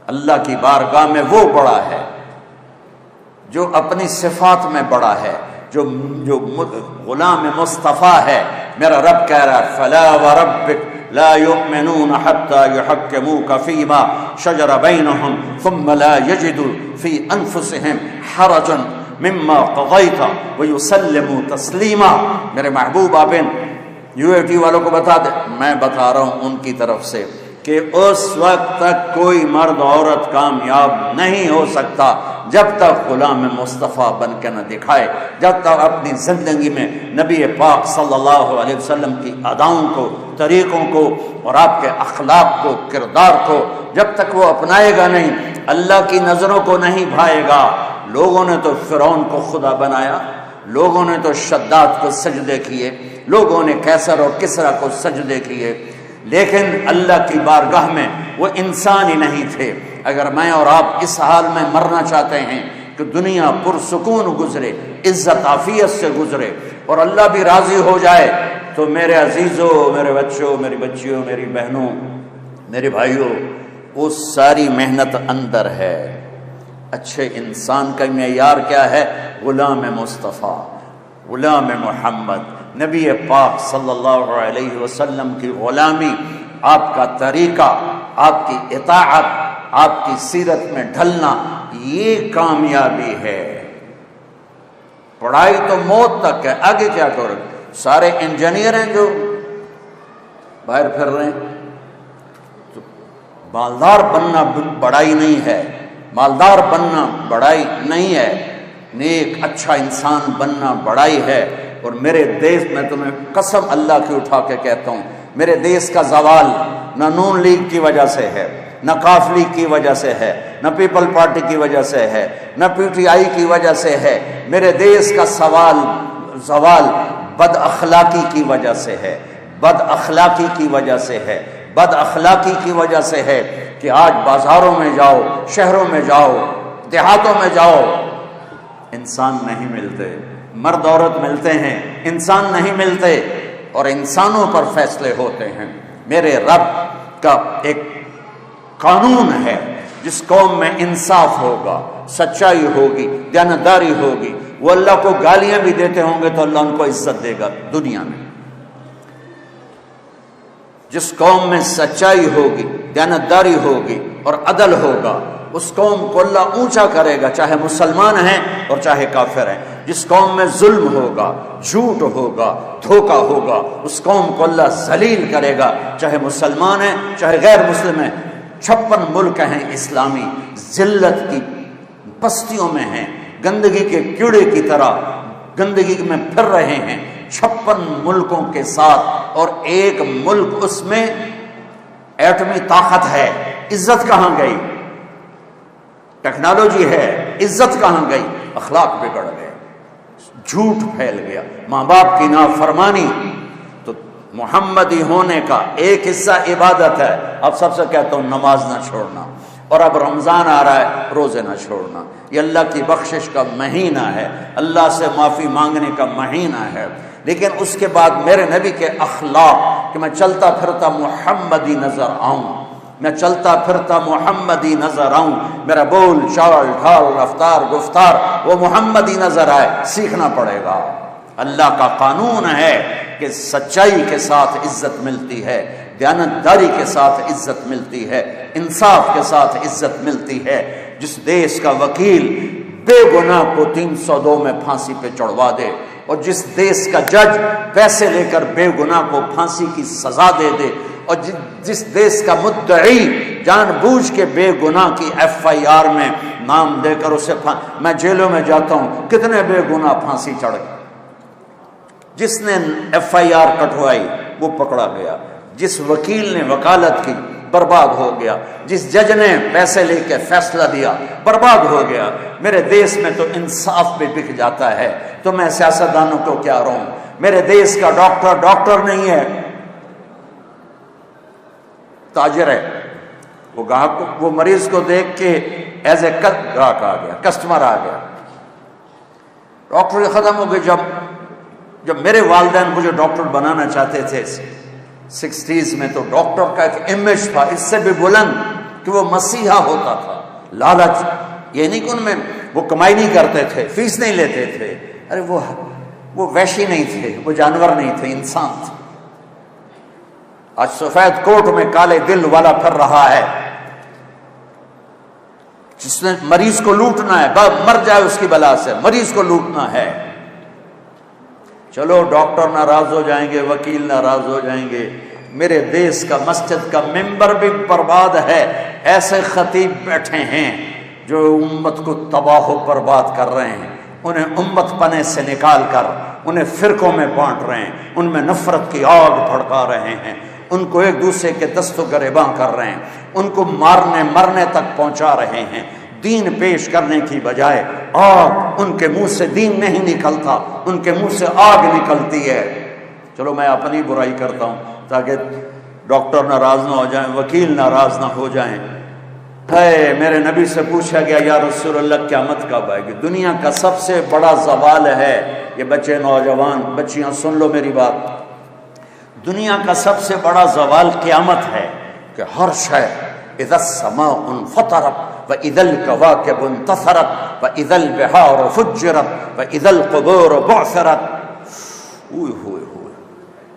اللہ کی بارگاہ میں وہ بڑا ہے جو اپنی صفات میں بڑا ہے، جو غلام مصطفیٰ ہے. میرا رب کہہ رہا ہے فلا وربک لا يؤمنون حتى يحكموك فيما شجر بينهم ثم لا يجدوا في انفسهم حرجا مما قضيت ويسلموا تسليما. میرے محبوب آپ یو اے ٹی والوں کو بتا دیں، میں بتا رہا ہوں ان کی طرف سے کہ اس وقت تک کوئی مرد عورت کامیاب نہیں ہو سکتا جب تک غلام مصطفیٰ بن کے نہ دکھائے، جب تک اپنی زندگی میں نبی پاک صلی اللہ علیہ وسلم کی اداؤں کو، طریقوں کو اور آپ کے اخلاق کو، کردار کو جب تک وہ اپنائے گا نہیں، اللہ کی نظروں کو نہیں بھائے گا. لوگوں نے تو فرعون کو خدا بنایا، لوگوں نے تو شداد کو سجدے کیے، لوگوں نے کیسر اور کسرا کو سجدے کیے، لیکن اللہ کی بارگاہ میں وہ انسان ہی نہیں تھے. اگر میں اور آپ اس حال میں مرنا چاہتے ہیں کہ دنیا پرسکون گزرے، عزت عافیت سے گزرے اور اللہ بھی راضی ہو جائے، تو میرے عزیزوں، میرے بچوں، میری بچیوں، میری بہنوں، میرے بھائیوں، وہ ساری محنت اندر ہے. اچھے انسان کا معیار کیا ہے؟ غلام مصطفیٰ، غلام محمد، نبی پاک صلی اللہ علیہ وسلم کی غلامی، آپ کا طریقہ، آپ کی اطاعت، آپ کی سیرت میں ڈھلنا، یہ کامیابی ہے. پڑھائی تو موت تک ہے، آگے کیا کرو؟ سارے انجینئر ہیں جو باہر پھر رہے ہیں. تو مالدار بننا بڑائی نہیں ہے، مالدار بننا بڑائی نہیں ہے، نیک اچھا انسان بننا بڑائی ہے. اور میرے دیش میں تمہیں قسم اللہ کی اٹھا کے کہتا ہوں، میرے دیش کا زوال نہ نون لیگ کی وجہ سے ہے، نہ کاف لیگ کی وجہ سے ہے، نہ پیپل پارٹی کی وجہ سے ہے، نہ پی ٹی آئی کی وجہ سے ہے. میرے دیش کا زوال بد اخلاقی کی وجہ سے ہے، بد اخلاقی کی وجہ سے ہے، بد اخلاقی کی وجہ سے ہے کہ آج بازاروں میں جاؤ، شہروں میں جاؤ، دیہاتوں میں جاؤ، انسان نہیں ملتے. مرد عورت ملتے ہیں، انسان نہیں ملتے، اور انسانوں پر فیصلے ہوتے ہیں. میرے رب کا ایک قانون ہے، جس قوم میں انصاف ہوگا، سچائی ہوگی، دیانتداری ہوگی، وہ اللہ کو گالیاں بھی دیتے ہوں گے تو اللہ ان کو عزت دے گا دنیا میں. جس قوم میں سچائی ہوگی، دیانتداری ہوگی اور عدل ہوگا، اس قوم کو اللہ اونچا کرے گا، چاہے مسلمان ہیں اور چاہے کافر ہیں. جس قوم میں ظلم ہوگا، جھوٹ ہوگا، دھوکہ ہوگا، اس قوم کو اللہ ذلیل کرے گا، چاہے مسلمان ہیں چاہے غیر مسلم ہیں. 56 ملک ہیں اسلامی، ذلت کی پستیوں میں ہیں، گندگی کے کیڑے کی طرح گندگی میں پھر رہے ہیں 56 ملکوں کے ساتھ، اور ایک ملک اس میں ایٹمی طاقت ہے، عزت کہاں گئی؟ ٹیکنالوجی ہے، عزت کہاں گئی؟ اخلاق بگڑ گئے، جھوٹ پھیل گیا، ماں باپ کی نافرمانی۔ تو محمدی ہونے کا ایک حصہ عبادت ہے۔ اب سب سے کہتا ہوں نماز نہ چھوڑنا، اور اب رمضان آ رہا ہے، روزے نہ چھوڑنا۔ یہ اللہ کی بخشش کا مہینہ ہے، اللہ سے معافی مانگنے کا مہینہ ہے، لیکن اس کے بعد میرے نبی کے اخلاق کہ میں چلتا پھرتا محمدی نظر آؤں، میں چلتا پھرتا محمدی نظر آؤں، میرا بول چال ڈھال رفتار گفتار وہ محمدی نظر آئے، سیکھنا پڑے گا۔ اللہ کا قانون ہے کہ سچائی کے ساتھ عزت ملتی ہے، دیانتداری کے ساتھ عزت ملتی ہے، انصاف کے ساتھ عزت ملتی ہے۔ جس دیش کا وکیل بے گناہ کو 302 میں پھانسی پہ چڑھوا دے، اور جس دیش کا جج پیسے لے کر بے گناہ کو پھانسی کی سزا دے دے، اور جس دیش کا مدعی جان بوجھ کے بے گناہ کی FIR میں نام دے کر اسے میں جیلوں میں جاتا ہوں، کتنے بے گناہ پھانسی چڑھ گئے۔ جس نے FIR کٹوائی وہ پکڑا گیا، جس وکیل نے وکالت کی برباد ہو گیا، جس جج نے پیسے لے کے فیصلہ دیا برباد ہو گیا۔ میرے دیش میں تو انصاف بھی بک جاتا ہے، تو میں سیاستدانوں کو کیا رہوں؟ میرے دیش کا ڈاکٹر ڈاکٹر نہیں ہے، تاجر ہے۔ وہ گاہک وہ مریض کو دیکھ کے ایز اے گاہک آ گیا، کسٹمر آ گیا۔ ڈاکٹر ختم ہو گئے۔ جب میرے والدین مجھے ڈاکٹر بنانا چاہتے تھے 60s میں، تو ڈاکٹر کا ایک امیج تھا اس سے بھی بلند کہ وہ مسیحا ہوتا تھا۔ لالچ یہ نہیں کہ ان میں وہ کمائی نہیں کرتے تھے، فیس نہیں لیتے تھے، ارے وہ وحشی نہیں تھے، وہ جانور نہیں تھے، انسان تھے۔ آج سفید کوٹ میں کالے دل والا پھر رہا ہے، جس نے مریض کو لوٹنا ہے، مر جائے اس کی بلا سے، مریض کو لوٹنا ہے۔ چلو ڈاکٹر ناراض ہو جائیں گے، وکیل ناراض ہو جائیں گے، میرے دیش کا مسجد کا ممبر بھی برباد ہے۔ ایسے خطیب بیٹھے ہیں جو امت کو تباہ و برباد کر رہے ہیں، انہیں امت پنے سے نکال کر انہیں فرقوں میں بانٹ رہے ہیں، ان میں نفرت کی آگ بھڑکا رہے ہیں، ان کو ایک دوسرے کے دست و گریباں کر رہے ہیں، ان کو مارنے مرنے تک پہنچا رہے ہیں۔ دین پیش کرنے کی بجائے آگ، ان کے منہ سے دین نہیں نکلتا، ان کے منہ سے آگ نکلتی ہے۔ چلو میں اپنی برائی کرتا ہوں تاکہ ڈاکٹر ناراض نہ ہو جائیں، وکیل ناراض نہ ہو جائیں۔ ہے میرے نبی سے پوچھا گیا یا رسول اللہ قیامت کب آئے گی؟ دنیا کا سب سے بڑا زوال ہے، یہ بچے نوجوان بچیاں سن لو میری بات، دنیا کا سب سے بڑا زوال قیامت ہے کہ ہر شے اذا السماء انفطرت وَإِذَا الْكَوَاكِبُ انتثرت وَإِذَا الْبِحَارُ فُجِّرَتْ وَإِذَا الْقُبُورُ بُعْثِرَتْ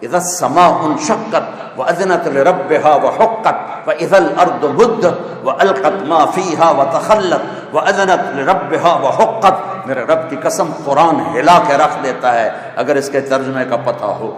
إِذَا السَّمَاءُ انشَقَّتْ وَأَذِنَتْ لِرَبِّهَا وَحُقَّتْ وَإِذَا الْأَرْضُ مُدَّتْ وَأَلْقَتْ مَا فِيهَا وَتَخَلَّتْ وَأَذِنَتْ لِرَبِّهَا وَحُقَّتْ۔ میرے رب کی قسم قرآن ہلا کے رکھ دیتا ہے اگر اس کے ترجمے کا پتہ ہو۔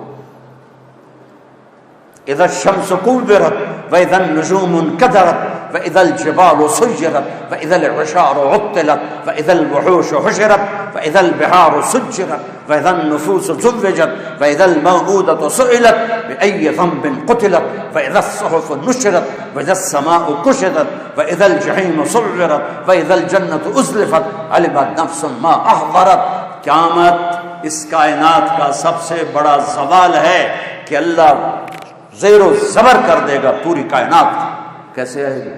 اذا الشمس كورت واذا النجوم انكدرت واذا الجبال سيرت واذا العشار عطلت واذا الوحوش حشرت واذا البحار سجرت واذا النفوس زوجت واذا الموءودة سئلت باي ذنب قتلت واذا الصحف نشرت واذا السماء كشطت واذا الجحيم سعرت واذا الجنة ازلفت علمت نفس ما احضرت۔ قیامت اس کائنات کا سب سے بڑا زوال ہے کہ اللہ زیر و زبر کر دے گا پوری کائنات۔ کیسے آئے گی؟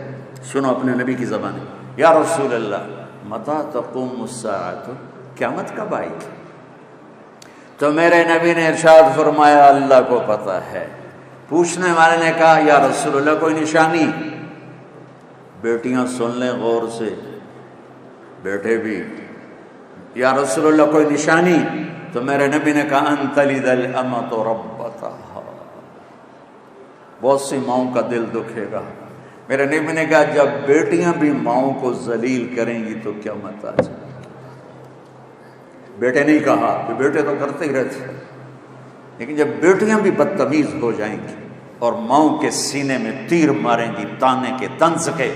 سنو اپنے نبی کی زبان، یا رسول اللہ متی تقوم الساعۃ، قیامت کب آئے گی؟ تو میرے نبی نے ارشاد فرمایا اللہ کو پتہ ہے۔ پوچھنے والے نے کہا یا رسول اللہ کوئی نشانی؟ بیٹیاں سن لیں غور سے، بیٹے بھی، یا رسول اللہ کوئی نشانی؟ تو میرے نبی نے کہا ان تلد الامۃ ربتہا، بہت سی ماؤں کا دل دکھے گا۔ میرے نبی نے کہا جب بیٹیاں بھی ماؤں کو ذلیل کریں گی تو قیامت آ جائے گی۔ بیٹے نہیں کہا کہ بیٹے تو کرتے ہی رہتے، لیکن جب بیٹیاں بھی بدتمیز ہو جائیں گی اور ماؤں کے سینے میں تیر ماریں گی تانے کے طنز کے،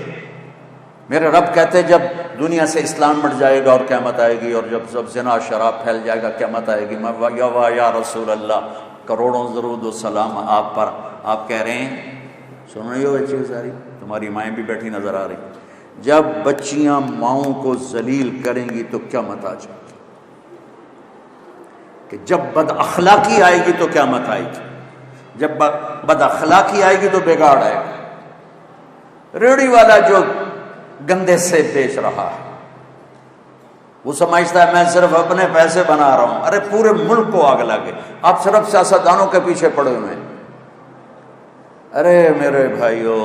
میرے رب کہتے جب دنیا سے اسلام مٹ جائے گا اور قیامت آئے گی، اور جب سب زنا شراب پھیل جائے گا قیامت آئے گی، میں یا رسول اللہ کروڑوں درود و سلام آپ پر، آپ کہہ رہے ہیں سن رہی ہو یہ چیز ساری، تمہاری مائیں بھی بیٹھی نظر آ رہی، جب بچیاں ماؤں کو ذلیل کریں گی تو قیامت آ جائے گی، کہ جب بد اخلاقی آئے گی تو قیامت آئے گی، جب بد اخلاقی آئے گی تو بگاڑ آئے گا۔ ریڑھی والا جو گندے سے بیچ رہا ہے وہ سمجھتا ہے میں صرف اپنے پیسے بنا رہا ہوں، ارے پورے ملک کو آگ لگے، آپ صرف سیاستدانوں کے پیچھے پڑے ہوئے ہیں۔ ارے میرے بھائیو،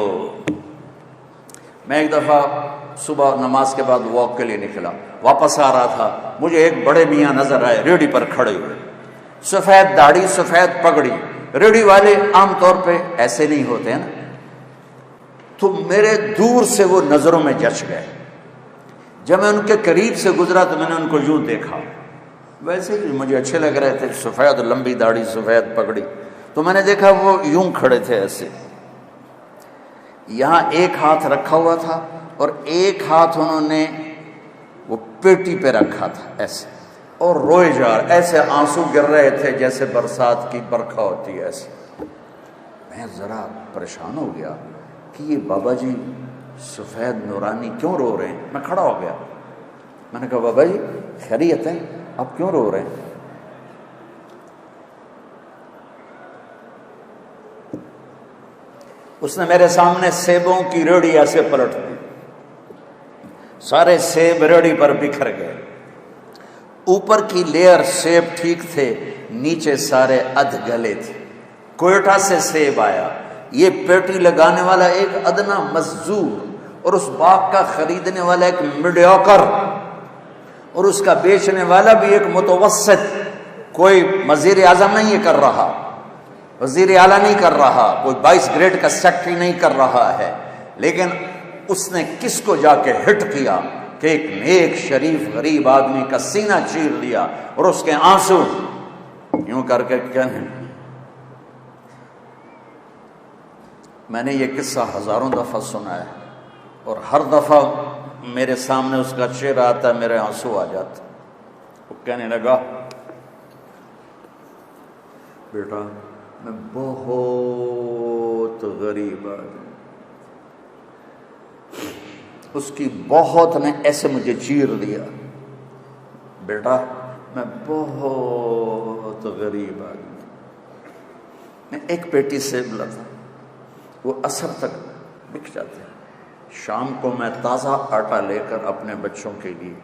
میں ایک دفعہ صبح نماز کے بعد واک کے لیے نکلا، واپس آ رہا تھا، مجھے ایک بڑے میاں نظر آئے ریڑھی پر کھڑے ہوئے، سفید داڑھی سفید پگڑی۔ ریڑھی والے عام طور پہ ایسے نہیں ہوتے ہیں نا، تو میرے دور سے وہ نظروں میں جچ گئے، جب میں ان کے قریب سے گزرا تو میں نے ان کو یوں دیکھا، ویسے ہی مجھے اچھے لگ رہے تھے، سفید لمبی داڑھی سفید پگڑی، تو میں نے دیکھا وہ یوں کھڑے تھے ایسے، یہاں ایک ہاتھ رکھا ہوا تھا اور ایک ہاتھ انہوں نے وہ پیٹی پہ رکھا تھا ایسے، اور روئے جا رہے، ایسے آنسو گر رہے تھے جیسے برسات کی برکھا ہوتی ہے ایسے۔ میں ذرا پریشان ہو گیا کہ یہ بابا جی سفید نورانی کیوں رو رہے ہیں؟ میں کھڑا ہو گیا، میں نے کہا بابا جی خیریت ہے، آپ کیوں رو رہے ہیں؟ اس نے میرے سامنے سیبوں کی ریڑھی ایسے پلٹ دی، سارے سیب ریڑھی پر بکھر گئے، اوپر کی لیئر سیب ٹھیک تھے، نیچے سارے ادھ گلے تھے، کوئٹہ سے سیب آیا، یہ پیٹی لگانے والا ایک ادنا مزدور اور اس باغ کا خریدنے والا ایک میڈیوکر اور اس کا بیچنے والا بھی ایک متوسط، کوئی وزیر اعظم نہیں کر رہا، وزیر اعلیٰ نہیں کر رہا، کوئی 22 گریڈ کا سیکٹری نہیں کر رہا ہے، لیکن اس نے کس کو جا کے ہٹ کیا کہ ایک نیک شریف غریب آدمی کا سینہ چیر لیا اور اس کے آنسو یوں کر کے کہنے۔ میں نے یہ قصہ ہزاروں دفعہ سنا ہے اور ہر دفعہ میرے سامنے اس کا چہرہ آتا ہے، میرے آنسو آ جاتے۔ وہ کہنے لگا بیٹا میں بہت غریب آدمی، اس کی بہت نے ایسے مجھے چیر دیا، بیٹا میں بہت غریب آدمی، میں ایک پیٹی سیب لاتا، وہ عصر تک بک جاتے ہیں، شام کو میں تازہ آٹا لے کر اپنے بچوں کے لیے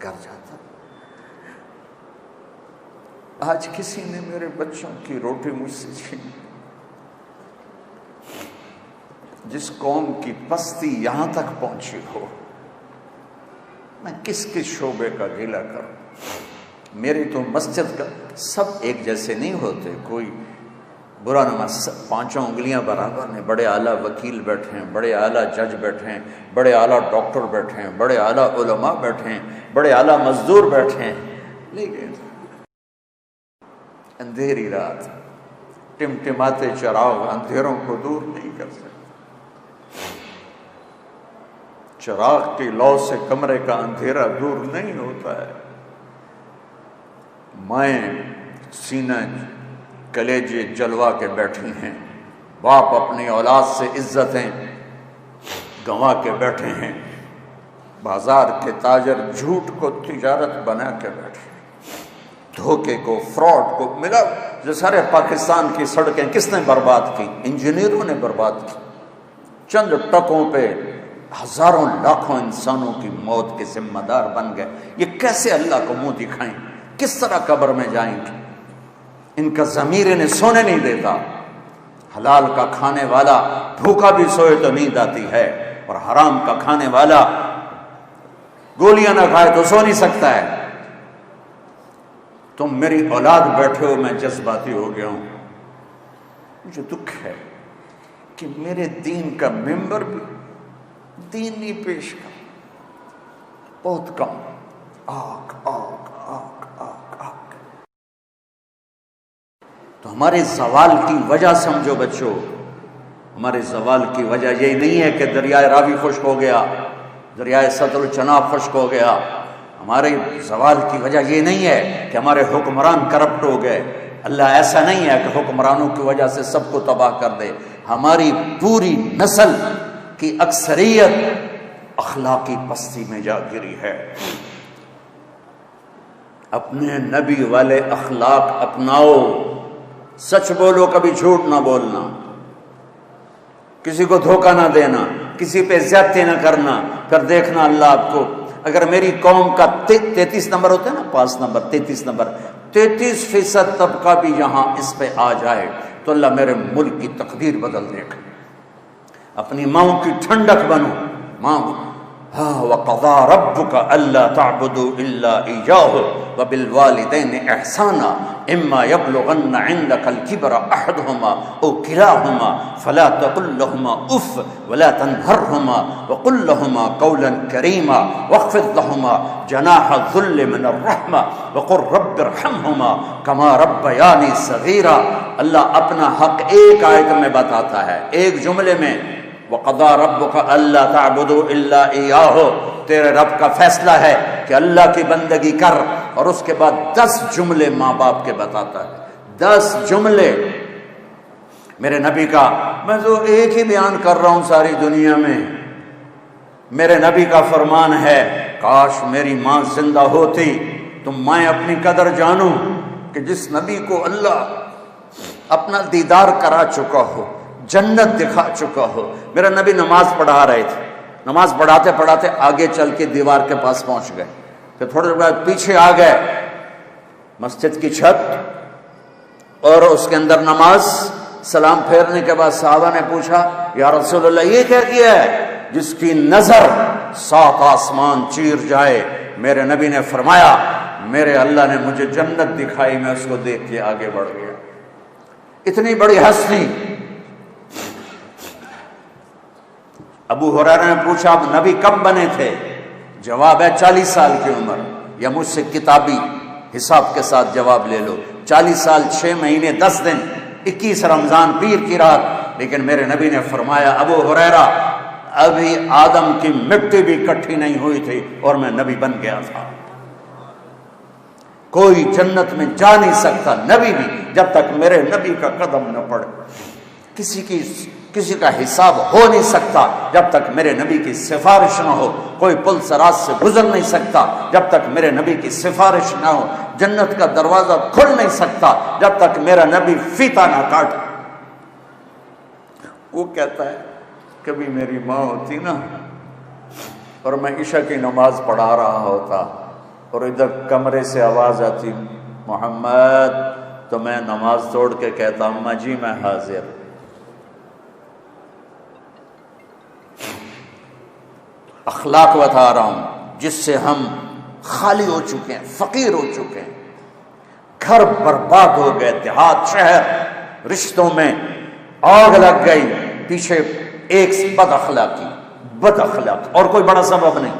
گھر جاتا۔ آج کسی نے میرے بچوں کی روٹی مجھ سے چھین، جس قوم کی پستی یہاں تک پہنچی ہو، میں کس کس شعبے کا گلہ کروں؟ میری تو مسجد کا سب ایک جیسے نہیں ہوتے، کوئی برا نماز، پانچوں انگلیاں برابر ہیں، بڑے اعلیٰ وکیل بیٹھے ہیں، بڑے اعلیٰ جج بیٹھے ہیں، بڑے اعلیٰ ڈاکٹر بیٹھے ہیں، بڑے اعلیٰ علماء بیٹھے ہیں، بڑے اعلیٰ مزدور بیٹھے ہیں، لیکن اندھیری رات ٹمٹماتے چراغ اندھیروں کو دور نہیں کر سکتے، چراغ کی لو سے کمرے کا اندھیرا دور نہیں ہوتا ہے۔ مائیں سینہ کلیجے جلوا کے بیٹھی ہیں، باپ اپنی اولاد سے عزتیں گنوا کے بیٹھے ہیں، بازار کے تاجر جھوٹ کو تجارت بنا کے بیٹھے ہیں، دھوکے کو فراڈ کو ملا۔ جو سارے پاکستان کی سڑکیں کس نے برباد کی؟ انجینئروں نے برباد کی، چند ٹکوں پہ ہزاروں لاکھوں انسانوں کی موت کے ذمہ دار بن گئے۔ یہ کیسے اللہ کو منہ دکھائیں؟ کس طرح قبر میں جائیں گے؟ ان کا ضمیر انہیں سونے نہیں دیتا۔ حلال کا کھانے والا بھوکا بھی سوئے تو نیند آتی ہے، اور حرام کا کھانے والا گولیاں نہ کھائے تو سو نہیں سکتا ہے۔ تم میری اولاد بیٹھے ہو، میں جذباتی ہو گیا ہوں، مجھے دکھ ہے کہ میرے دین کا ممبر بھی دین نہیں پیش کر، بہت کم، آگ آگ آگ آگ آگ۔ تو ہمارے زوال کی وجہ سمجھو بچوں، ہمارے زوال کی وجہ یہ نہیں ہے کہ دریائے راوی خشک ہو گیا، دریائے سطل چناب خشک ہو گیا. ہمارے زوال کی وجہ یہ نہیں ہے کہ ہمارے حکمران کرپٹ ہو گئے. اللہ ایسا نہیں ہے کہ حکمرانوں کی وجہ سے سب کو تباہ کر دے. ہماری پوری نسل کی اکثریت اخلاقی پستی میں جا گری ہے. اپنے نبی والے اخلاق اپناؤ. سچ بولو، کبھی جھوٹ نہ بولنا، کسی کو دھوکہ نہ دینا، کسی پہ زیادتی نہ کرنا. پھر دیکھنا اللہ آپ کو، اگر میری قوم کا 33 نمبر ہوتا ہے نا، 5 نمبر 33 نمبر 33% طبقہ بھی یہاں اس پہ آ جائے تو اللہ میرے ملک کی تقدیر بدل دے گا. اپنی ماں کی ٹھنڈک بنو. ماں وَقَضَىٰ رَبُّكَ أَلَّا تَعْبُدُوا إِلَّا إِيَّاهُ وَبِالْوَالِدَيْنِ إِحْسَانًا إِمَّا يَبْلُغَنَّ عِندَكَ الْكِبَرَ أَحَدُهُمَا أَوْ كِلَاهُمَا فَلَا تَقُل لَّهُمَا أُفٍّ وَلَا تَنْهَرْهُمَا وَقُل لَّهُمَا قَوْلًا كَرِيمًا وَاخْفِضْ لَهُمَا جَنَاحَ الذُّلِّ مِنَ الرَّحْمَةِ وَقُل رَّبِّ ارْحَمْهُمَا كَمَا رَبَّيَانِي صَغِيرًا. اللہ اپنا حق ایک آیت میں بتاتا ہے، ایک جملے میں. وَقَضَىٰ رَبُّكَ أَلَّا تَعْبُدُوا إِلَّا إِيَّاهُ. تیرے رب کا فیصلہ ہے کہ اللہ کی بندگی کر. اور اس کے بعد 10 جملے ماں باپ کے بتاتا ہے. 10 جملے میرے نبی کا. میں تو ایک ہی بیان کر رہا ہوں ساری دنیا میں. میرے نبی کا فرمان ہے، کاش میری ماں زندہ ہوتی تو میں اپنی قدر جانوں کہ جس نبی کو اللہ اپنا دیدار کرا چکا ہو، جنت دکھا چکا ہو. میرا نبی نماز پڑھا رہے تھے، نماز پڑھاتے پڑھاتے آگے چل کے دیوار کے پاس پہنچ گئے. پھر تھوڑے دیر بعد پیچھے آ گئے مسجد کی چھت اور اس کے اندر نماز. سلام پھیرنے کے بعد صحابہ نے پوچھا، یا رسول اللہ یہ کیا کیا ہے؟ جس کی نظر 7 آسمان چیر جائے. میرے نبی نے فرمایا، میرے اللہ نے مجھے جنت دکھائی، میں اس کو دیکھ کے آگے بڑھ گیا. اتنی بڑی ہستی. ابو ہریرہ نے پوچھا، اب نبی کب بنے تھے؟ جواب ہے 40 سال کی عمر. یا مجھ سے کتابی حساب کے ساتھ جواب لے لو. 40 سال 6 مہینے 10 دن 21 رمضان پیر کی رات. لیکن میرے نبی نے فرمایا، ابو ہریرہ ابھی آدم کی مٹی بھی اکٹھی نہیں ہوئی تھی اور میں نبی بن گیا تھا. کوئی جنت میں جا نہیں سکتا، نبی بھی، جب تک میرے نبی کا قدم نہ پڑے. کسی کا حساب ہو نہیں سکتا جب تک میرے نبی کی سفارش نہ ہو. کوئی پل صراط سے گزر نہیں سکتا جب تک میرے نبی کی سفارش نہ ہو. جنت کا دروازہ کھل نہیں سکتا جب تک میرا نبی فیتا نہ کاٹے. وہ کہتا ہے، کبھی میری ماں ہوتی نا اور میں عشاء کی نماز پڑھا رہا ہوتا اور ادھر کمرے سے آواز آتی محمد، تو میں نماز توڑ کے کہتا، اماں جی میں حاضر. اخلاق بتا رہا ہوں جس سے ہم خالی ہو چکے ہیں، فقیر ہو چکے ہیں. گھر برباد ہو گئے، دیہات شہر رشتوں میں آگ لگ گئی. پیچھے ایک بد اخلاق اور کوئی بڑا سبب نہیں.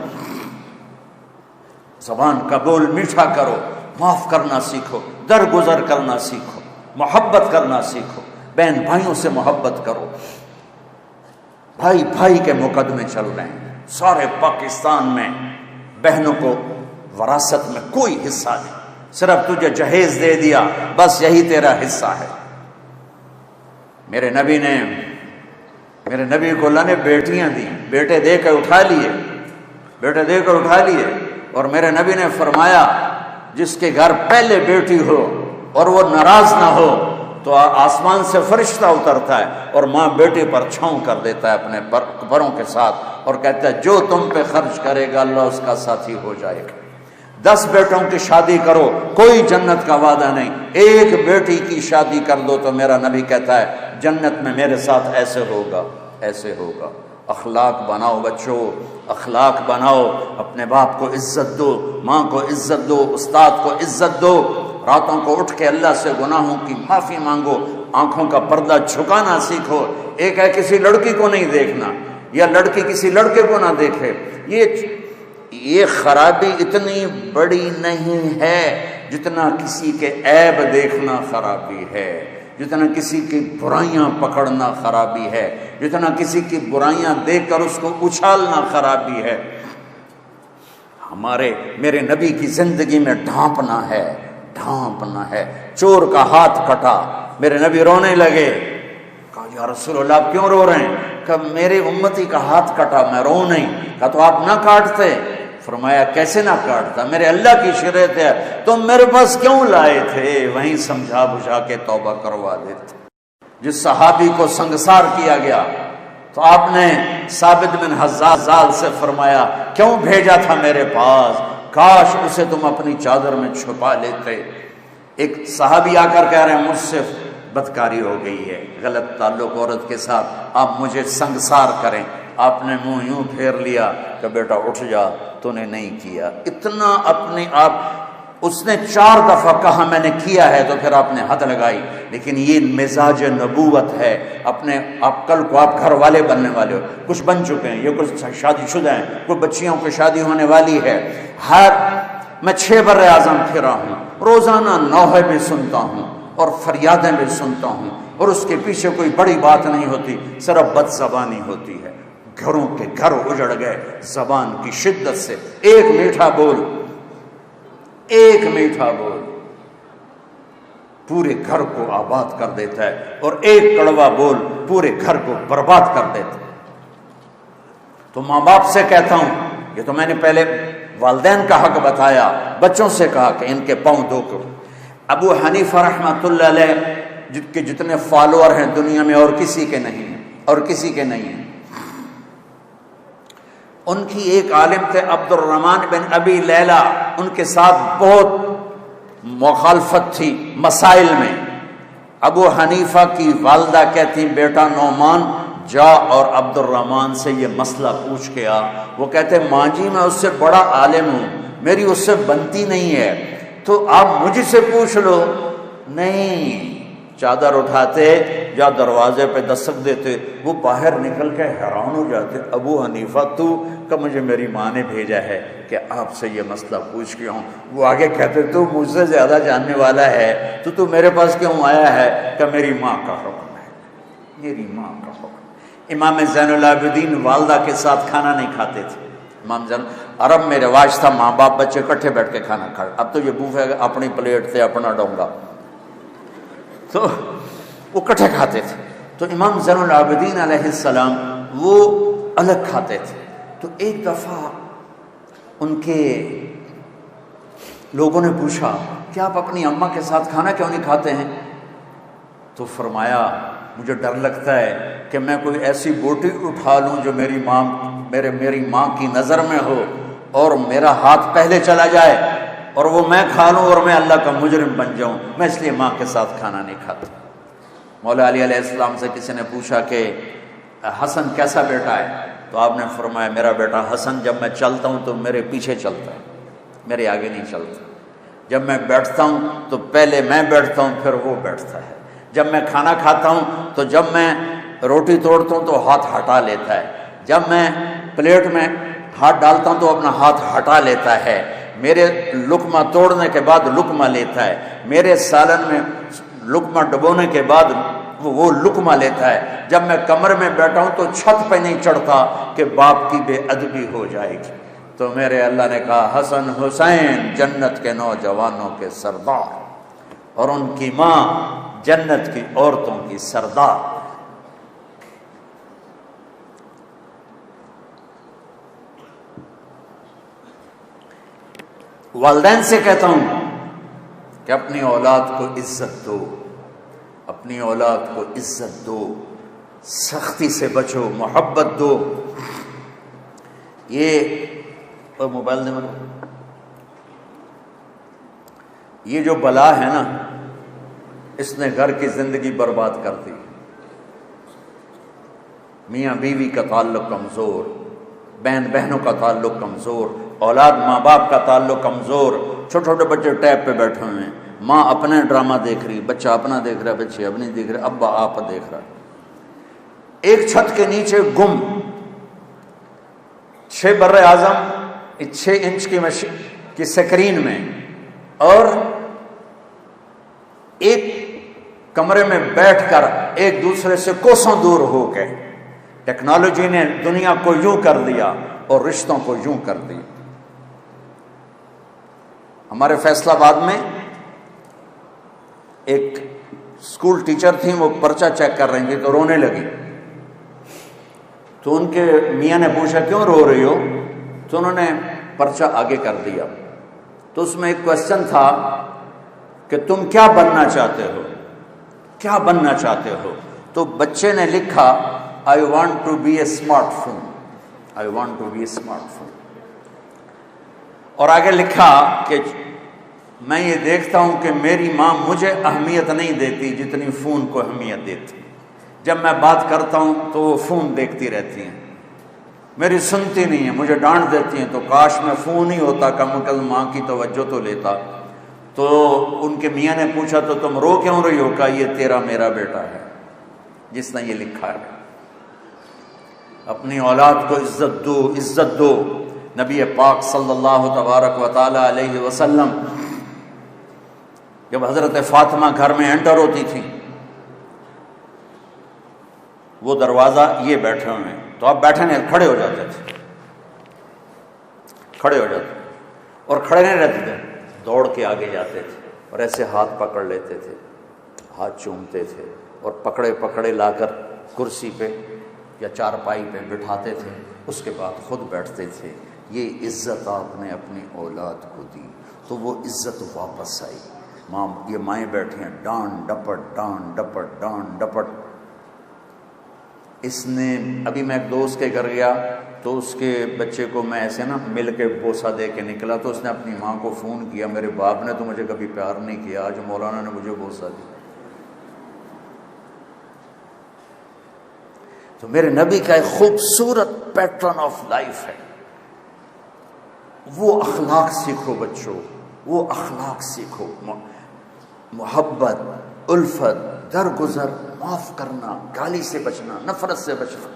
زبان کا بول میٹھا کرو، معاف کرنا سیکھو، درگزر کرنا سیکھو، محبت کرنا سیکھو. بہن بھائیوں سے محبت کرو. بھائی بھائی کے مقدمے چل رہے ہیں سارے پاکستان میں. بہنوں کو وراثت میں کوئی حصہ نہیں، صرف تجھے جہیز دے دیا، بس یہی تیرا حصہ ہے. میرے نبی کو اللہ نے بیٹیاں دی، بیٹے دے کر اٹھا لیے. اور میرے نبی نے فرمایا، جس کے گھر پہلے بیٹی ہو اور وہ ناراض نہ ہو تو آسمان سے فرشتہ اترتا ہے اور ماں بیٹے پر چھاؤں کر دیتا ہے اپنے پروں کے ساتھ اور کہتا ہے جو تم پہ خرچ کرے گا اللہ اس کا ساتھی ہو جائے گا. 10 بیٹوں کی شادی کرو، کوئی جنت کا وعدہ نہیں. ایک بیٹی کی شادی کر دو تو میرا نبی کہتا ہے جنت میں میرے ساتھ ایسے ہوگا. اخلاق بناؤ بچوں، اخلاق بناؤ. اپنے باپ کو عزت دو، ماں کو عزت دو، استاد کو عزت دو. راتوں کو اٹھ کے اللہ سے گناہوں کی معافی مانگو. آنکھوں کا پردہ جھکانا سیکھو. ایک ہے کسی لڑکی کو نہیں دیکھنا یا لڑکی کسی لڑکے کو نہ دیکھے. یہ خرابی اتنی بڑی نہیں ہے جتنا کسی کے عیب دیکھنا خرابی ہے. جتنا کسی کی برائیاں پکڑنا خرابی ہے، جتنا کسی کی برائیاں دیکھ کر اس کو اچھالنا خرابی ہے، میرے نبی کی زندگی میں ڈھانپنا ہے، ڈھانپنا ہے۔ چور کا ہاتھ کٹا، میرے نبی رونے لگے، کہا یا رسول اللہ آپ کیوں رو رہے ہیں؟ کہ میرے امتی کا ہاتھ کٹا، میں رو نہیں۔ کہا تو آپ نہ کاٹتے؟ فرمایا کیسے نہ کاٹتا، میرے اللہ کی شریعت ہے، تم میرے پاس کیوں لائے تھے؟ وہیں سمجھا بجھا کے توبہ کروا دیتے۔ جس صحابی کو سنگسار کیا گیا تو آپ نے ثابت بن حزال سے فرمایا کیوں بھیجا تھا میرے پاس، کاش اسے تم اپنی چادر میں چھپا لیتے۔ ایک صحابی آ کر کہہ رہے ہیں مجھ سے بدکاری ہو گئی ہے، غلط تعلق عورت کے ساتھ، آپ مجھے سنگسار کریں۔ آپ نے منہ یوں پھیر لیا کہ بیٹا اٹھ جا، تو نے نہیں کیا۔ اتنا اپنے آپ، اس نے 4 دفعہ کہا میں نے کیا ہے، تو پھر آپ نے حد لگائی۔ لیکن یہ مزاج نبوت ہے، اپنے آپ کل کو آپ گھر والے بننے والے ہو، کچھ بن چکے ہیں، یہ کچھ شادی شدہ ہیں، کوئی بچیوں کی شادی ہونے والی ہے۔ میں 6 بر اعظم پھرا ہوں، روزانہ نوحے بھی سنتا ہوں اور فریادیں بھی سنتا ہوں، اور اس کے پیچھے کوئی بڑی بات نہیں ہوتی، صرف بد زبانی ہوتی ہے۔ گھروں کے گھر اجڑ گئے زبان کی شدت سے۔ ایک میٹھا بول، ایک میٹھا بول پورے گھر کو آباد کر دیتا ہے، اور ایک کڑوا بول پورے گھر کو برباد کر دیتا ہے۔ تو ماں باپ سے کہتا ہوں، یہ تو میں نے پہلے والدین کا حق بتایا، بچوں سے کہا کہ ان کے پاؤں دھو کر۔ ابو حنیفہ رحمۃ اللہ علیہ کے جتنے فالوور ہیں دنیا میں اور کسی کے نہیں ہیں، اور کسی کے نہیں ہیں۔ ان کی ایک عالم تھے عبد الرحمن بن ابی لیلہ، ان کے ساتھ بہت مخالفت تھی مسائل میں۔ ابو حنیفہ کی والدہ کہتی بیٹا نعمان جا اور عبد الرحمن سے یہ مسئلہ پوچھ کے آ۔ وہ کہتے ماں جی میں اس سے بڑا عالم ہوں، میری اس سے بنتی نہیں ہے، تو آپ مجھ سے پوچھ لو۔ نہیں، چادر اٹھاتے یا دروازے پہ دستک دیتے، وہ باہر نکل کے حیران ہو جاتے، ابو حنیفہ تو کہ مجھے میری ماں نے بھیجا ہے کہ آپ سے یہ مسئلہ پوچھ کے ہوں۔ وہ آگے کہتے تو مجھ سے زیادہ جاننے والا ہے، تو میرے پاس کیوں آیا ہے؟ کہ میری ماں کا حکم ہے، میری ماں کا حکم۔ امام زین العابدین والدہ کے ساتھ کھانا نہیں کھاتے تھے۔ امام زین، عرب میں رواج تھا ماں باپ بچے کٹھے بیٹھ کے کھانا کھائے، اب تو یہ بوفے اپنی پلیٹ سے اپنا ڈونگا، تو وہ کٹھے کھاتے تھے۔ تو امام زین العابدین علیہ السلام وہ الگ کھاتے تھے۔ تو ایک دفعہ ان کے لوگوں نے پوچھا کہ آپ اپنی اماں کے ساتھ کھانا کیوں نہیں کھاتے ہیں؟ تو فرمایا مجھے ڈر لگتا ہے کہ میں کوئی ایسی بوٹی اٹھا لوں جو میری ماں کی نظر میں ہو، اور میرا ہاتھ پہلے چلا جائے اور وہ میں کھا لوں اور میں اللہ کا مجرم بن جاؤں، میں اس لیے ماں کے ساتھ کھانا نہیں کھاتا۔ مولا علی علیہ السلام سے کسی نے پوچھا کہ حسن کیسا بیٹا ہے؟ تو آپ نے فرمایا میرا بیٹا حسن جب میں چلتا ہوں تو میرے پیچھے چلتا ہے، میرے آگے نہیں چلتا۔ جب میں بیٹھتا ہوں تو پہلے میں بیٹھتا ہوں پھر وہ بیٹھتا ہے۔ جب میں کھانا کھاتا ہوں تو جب میں روٹی توڑتا ہوں تو ہاتھ ہٹا لیتا ہے، جب میں پلیٹ میں ہاتھ ڈالتا ہوں تو اپنا ہاتھ ہٹا لیتا ہے، میرے لقمہ توڑنے کے بعد لقمہ لیتا ہے، میرے سالن میں لقمہ ڈبونے کے بعد وہ لقمہ لیتا ہے۔ جب میں کمرے میں بیٹھا ہوں تو چھت پہ نہیں چڑھتا کہ باپ کی بے ادبی ہو جائے گی۔ تو میرے اللہ نے کہا حسن حسین جنت کے نوجوانوں کے سردار، اور ان کی ماں جنت کی عورتوں کی سردار۔ والدین سے کہتا ہوں کہ اپنی اولاد کو عزت دو، اپنی اولاد کو عزت دو، سختی سے بچو، محبت دو۔ یہ موبائل نمبر، یہ جو بلا ہے نا، اس نے گھر کی زندگی برباد کر دی۔ میاں بیوی کا تعلق کمزور، بہن بہنوں کا تعلق کمزور، اولاد ماں باپ کا تعلق کمزور۔ چھوٹے چھوٹے بچے ٹیب پہ بیٹھے ہوئے ہیں، ماں اپنے ڈرامہ دیکھ رہی، بچہ اپنا دیکھ رہا ہے، بچے اپنی دیکھ رہے، ابا آپ دیکھ رہا ہے، ایک چھت کے نیچے گم۔ 6 بر اعظم 6 انچ کی سکرین میں، اور ایک کمرے میں بیٹھ کر ایک دوسرے سے کوسوں دور ہو کے، ٹیکنالوجی نے دنیا کو یوں کر دیا اور رشتوں کو یوں کر دیا۔ ہمارے فیصل آباد میں ایک اسکول ٹیچر تھیں، وہ پرچہ چیک کر رہی تھیں تو رونے لگی، تو ان کے میاں نے پوچھا کیوں رو رہی ہو؟ تو انہوں نے پرچہ آگے کر دیا، تو اس میں ایک کوشچن تھا کہ تم کیا بننا چاہتے ہو، کیا بننا چاہتے ہو؟ تو بچے نے لکھا I want to be a smartphone, I want to be a smartphone، اور آگے لکھا کہ میں یہ دیکھتا ہوں کہ میری ماں مجھے اہمیت نہیں دیتی جتنی فون کو اہمیت دیتی، جب میں بات کرتا ہوں تو وہ فون دیکھتی رہتی ہیں، میری سنتی نہیں ہے، مجھے ڈانٹ دیتی ہیں، تو کاش میں فون ہی ہوتا، کم از کم ماں کی توجہ تو لیتا۔ تو ان کے میاں نے پوچھا تو تم رو کیوں رہی ہو؟ کہا یہ تیرا میرا بیٹا ہے جس نے یہ لکھا ہے۔ اپنی اولاد کو عزت دو، عزت دو۔ نبی پاک صلی اللہ تبارک و تعالی علیہ وسلم جب حضرت فاطمہ گھر میں انٹر ہوتی تھی، وہ دروازہ یہ بیٹھے ہوئے ہیں تو آپ بیٹھے نہیں، کھڑے ہو جاتے تھے، کھڑے ہو جاتے اور کھڑے نہیں رہتے تھے، دوڑ کے آگے جاتے تھے اور ایسے ہاتھ پکڑ لیتے تھے، ہاتھ چومتے تھے اور پکڑے پکڑے لا کر کرسی پہ یا چارپائی پہ بٹھاتے تھے، اس کے بعد خود بیٹھتے تھے۔ یہ عزت آپ نے اپنی اولاد کو دی تو وہ عزت واپس آئی۔ ماں، یہ مائیں بیٹھی ہیں، ڈانٹ ڈپٹ ڈانٹ ڈپٹ ڈانٹ ڈپٹ۔ اس نے ابھی میں ایک دوست کے گھر گیا تو اس کے بچے کو میں ایسے نا مل کے بوسہ دے کے نکلا، تو اس نے اپنی ماں کو فون کیا، میرے باپ نے تو مجھے کبھی پیار نہیں کیا، آج مولانا نے مجھے بوسہ دیا۔ تو میرے نبی کا ایک خوبصورت پیٹرن آف لائف ہے، وہ اخلاق سیکھو بچوں، وہ اخلاق سیکھو، محبت، الفت، درگزر، معاف کرنا، گالی سے بچنا، نفرت سے بچنا۔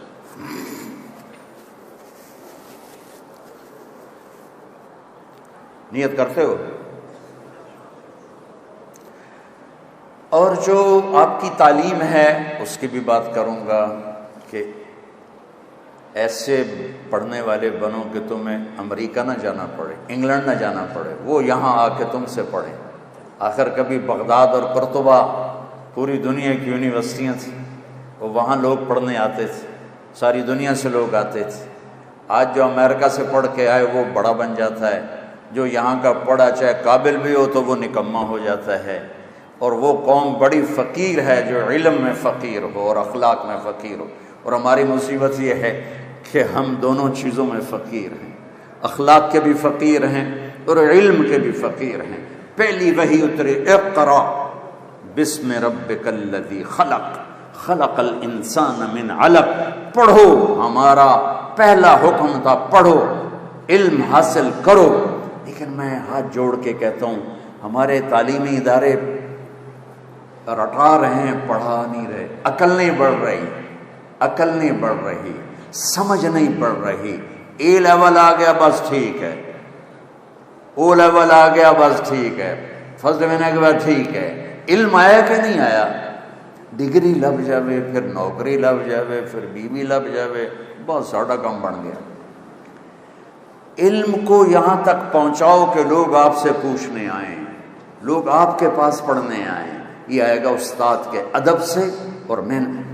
نیت کرتے ہو؟ اور جو آپ کی تعلیم ہے اس کی بھی بات کروں گا کہ ایسے پڑھنے والے بنو کہ تمہیں امریکہ نہ جانا پڑے، انگلینڈ نہ جانا پڑے، وہ یہاں آ کے تم سے پڑھیں۔ آخر کبھی بغداد اور قرطبہ پوری دنیا کی یونیورسٹیاں تھیں، وہ وہاں لوگ پڑھنے آتے تھے، ساری دنیا سے لوگ آتے تھے۔ آج جو امریکہ سے پڑھ کے آئے وہ بڑا بن جاتا ہے، جو یہاں کا پڑھا چاہے قابل بھی ہو تو وہ نکما ہو جاتا ہے۔ اور وہ قوم بڑی فقیر ہے جو علم میں فقیر ہو اور اخلاق میں فقیر ہو، اور ہماری مصیبت یہ ہے کہ ہم دونوں چیزوں میں فقیر ہیں، اخلاق کے بھی فقیر ہیں اور علم کے بھی فقیر ہیں۔ پہلی وحی اتری اقرا بسم ربک الذی خلق خلق الانسان من علق، پڑھو، ہمارا پہلا حکم تھا پڑھو، علم حاصل کرو۔ لیکن میں ہاتھ جوڑ کے کہتا ہوں ہمارے تعلیمی ادارے رٹا رہے ہیں، پڑھا نہیں رہے، عقل نہیں بڑھ رہی، عقل نہیں بڑھ رہی، سمجھ نہیں بڑھ رہی۔ اے لیول آ گیا بس ٹھیک ہے، او لیول آ گیا بس ٹھیک ہے، فرسٹ ڈویژن کے بعد ٹھیک ہے۔ علم آیا کہ نہیں آیا؟ ڈگری لب جاوے، پھر نوکری لب جاوے، پھر بیوی لب جاوے، بہت ساڑا کام بن گیا۔ علم کو یہاں تک پہنچاؤ کہ لوگ آپ سے پوچھنے آئیں، لوگ آپ کے پاس پڑھنے آئیں۔ یہ آئے گا استاد کے ادب سے اور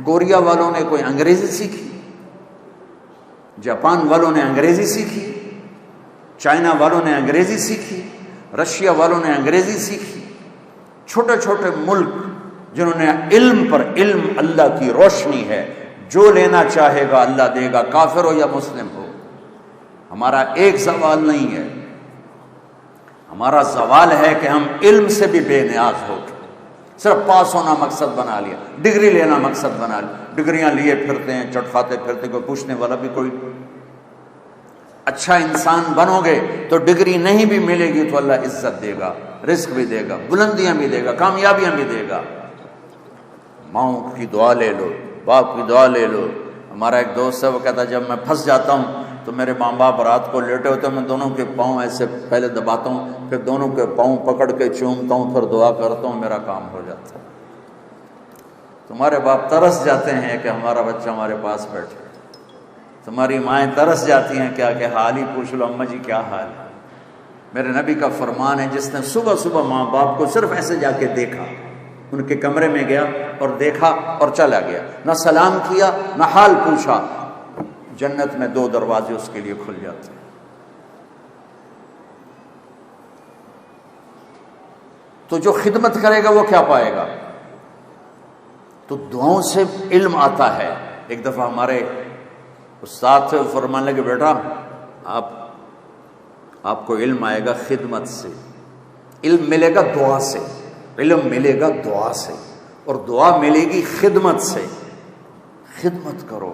کوریا والوں نے کوئی انگریزی سیکھی، جاپان والوں نے انگریزی سیکھی، چائنا والوں نے انگریزی سیکھی، رشیا والوں نے انگریزی سیکھی۔ چھوٹے چھوٹے ملک جنہوں نے علم پر علم، اللہ کی روشنی ہے، جو لینا چاہے گا اللہ دے گا، کافر ہو یا مسلم ہو۔ ہمارا ایک زوال نہیں ہے، ہمارا زوال ہے کہ ہم علم سے بھی بے نیاز ہو کے صرف پاس ہونا مقصد بنا لیا، ڈگری لینا مقصد بنا لیا، ڈگریاں لیے پھرتے ہیں، چٹکاتے پھرتے، کوئی پوچھنے والا بھی کوئی۔ اچھا انسان بنو گے تو ڈگری نہیں بھی ملے گی تو اللہ عزت دے گا، رزق بھی دے گا، بلندیاں بھی دے گا، کامیابیاں بھی دے گا۔ ماؤں کی دعا لے لو، باپ کی دعا لے لو۔ ہمارا ایک دوست ہے، وہ کہتا ہے جب میں پھنس جاتا ہوں تو میرے ماں باپ رات کو لیٹے ہوتے ہیں، میں دونوں کے پاؤں ایسے پہلے دباتا ہوں، پھر دونوں کے پاؤں پکڑ کے چومتا ہوں، پھر دعا کرتا ہوں، میرا کام ہو جاتا ہے۔ تمہارے باپ ترس جاتے ہیں کہ ہمارا بچہ ہمارے پاس بیٹھے، تمہاری مائیں ترس جاتی ہیں کیا کہ حال ہی پوچھ لو اماں جی کیا حال ہے۔ میرے نبی کا فرمان ہے جس نے صبح صبح ماں باپ کو صرف ایسے جا کے دیکھا، ان کے کمرے میں گیا اور دیکھا اور چلا گیا، نہ سلام کیا نہ حال پوچھا، جنت میں 2 دروازے اس کے لیے کھل جاتے ہیں۔ تو جو خدمت کرے گا وہ کیا پائے گا؟ تو دعاؤں سے علم آتا ہے۔ ایک دفعہ ہمارے استاد سے فرمانے لگے بیٹا آپ کو علم آئے گا خدمت سے، علم ملے گا دعا سے، علم ملے گا دعا سے، اور دعا ملے گی خدمت سے۔ خدمت کرو،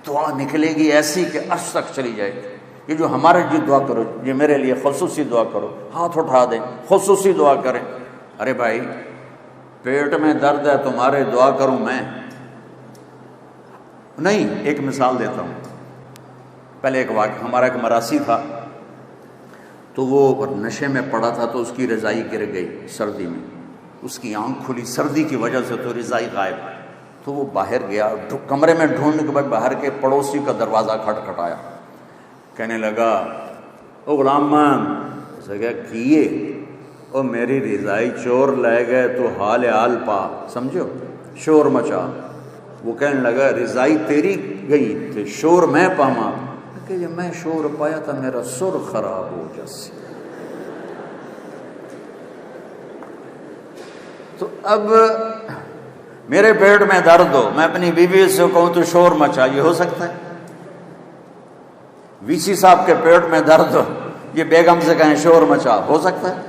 دعا نکلے گی ایسی کہ عرش تک چلی جائے گی۔ یہ جو ہمارے لیے دعا کرو، یہ میرے لیے خصوصی دعا کرو، ہاتھ اٹھا دیں خصوصی دعا کریں۔ ارے بھائی پیٹ میں درد ہے تمہارے دعا کروں میں؟ نہیں۔ ایک مثال دیتا ہوں۔ پہلے ایک واقعہ، ہمارا ایک مراسی تھا، تو وہ نشے میں پڑا تھا، تو اس کی رضائی گر گئی سردی میں، اس کی آنکھ کھلی سردی کی وجہ سے، تو رضائی غائب۔ تو وہ باہر گیا، کمرے میں ڈھونڈنے کے بعد باہر کے پڑوسی کا دروازہ کھٹکھٹایا، کہنے لگا او غلام اسے کہا کیے او میری رضائی چور لے گئے تو حال پا، سمجھو شور مچا۔ وہ کہنے لگا رضائی تیری گئی تھی شور میں پاما، کہ جب میں شور پایا تھا میرا سر خراب ہو جیسے۔ تو اب میرے پیٹ میں درد ہو، میں اپنی بیوی سے کہوں تو شور مچا، یہ ہو سکتا ہے؟ وی سی صاحب کے پیٹ میں درد ہو، یہ بیگم سے کہیں شور مچا، ہو سکتا ہے؟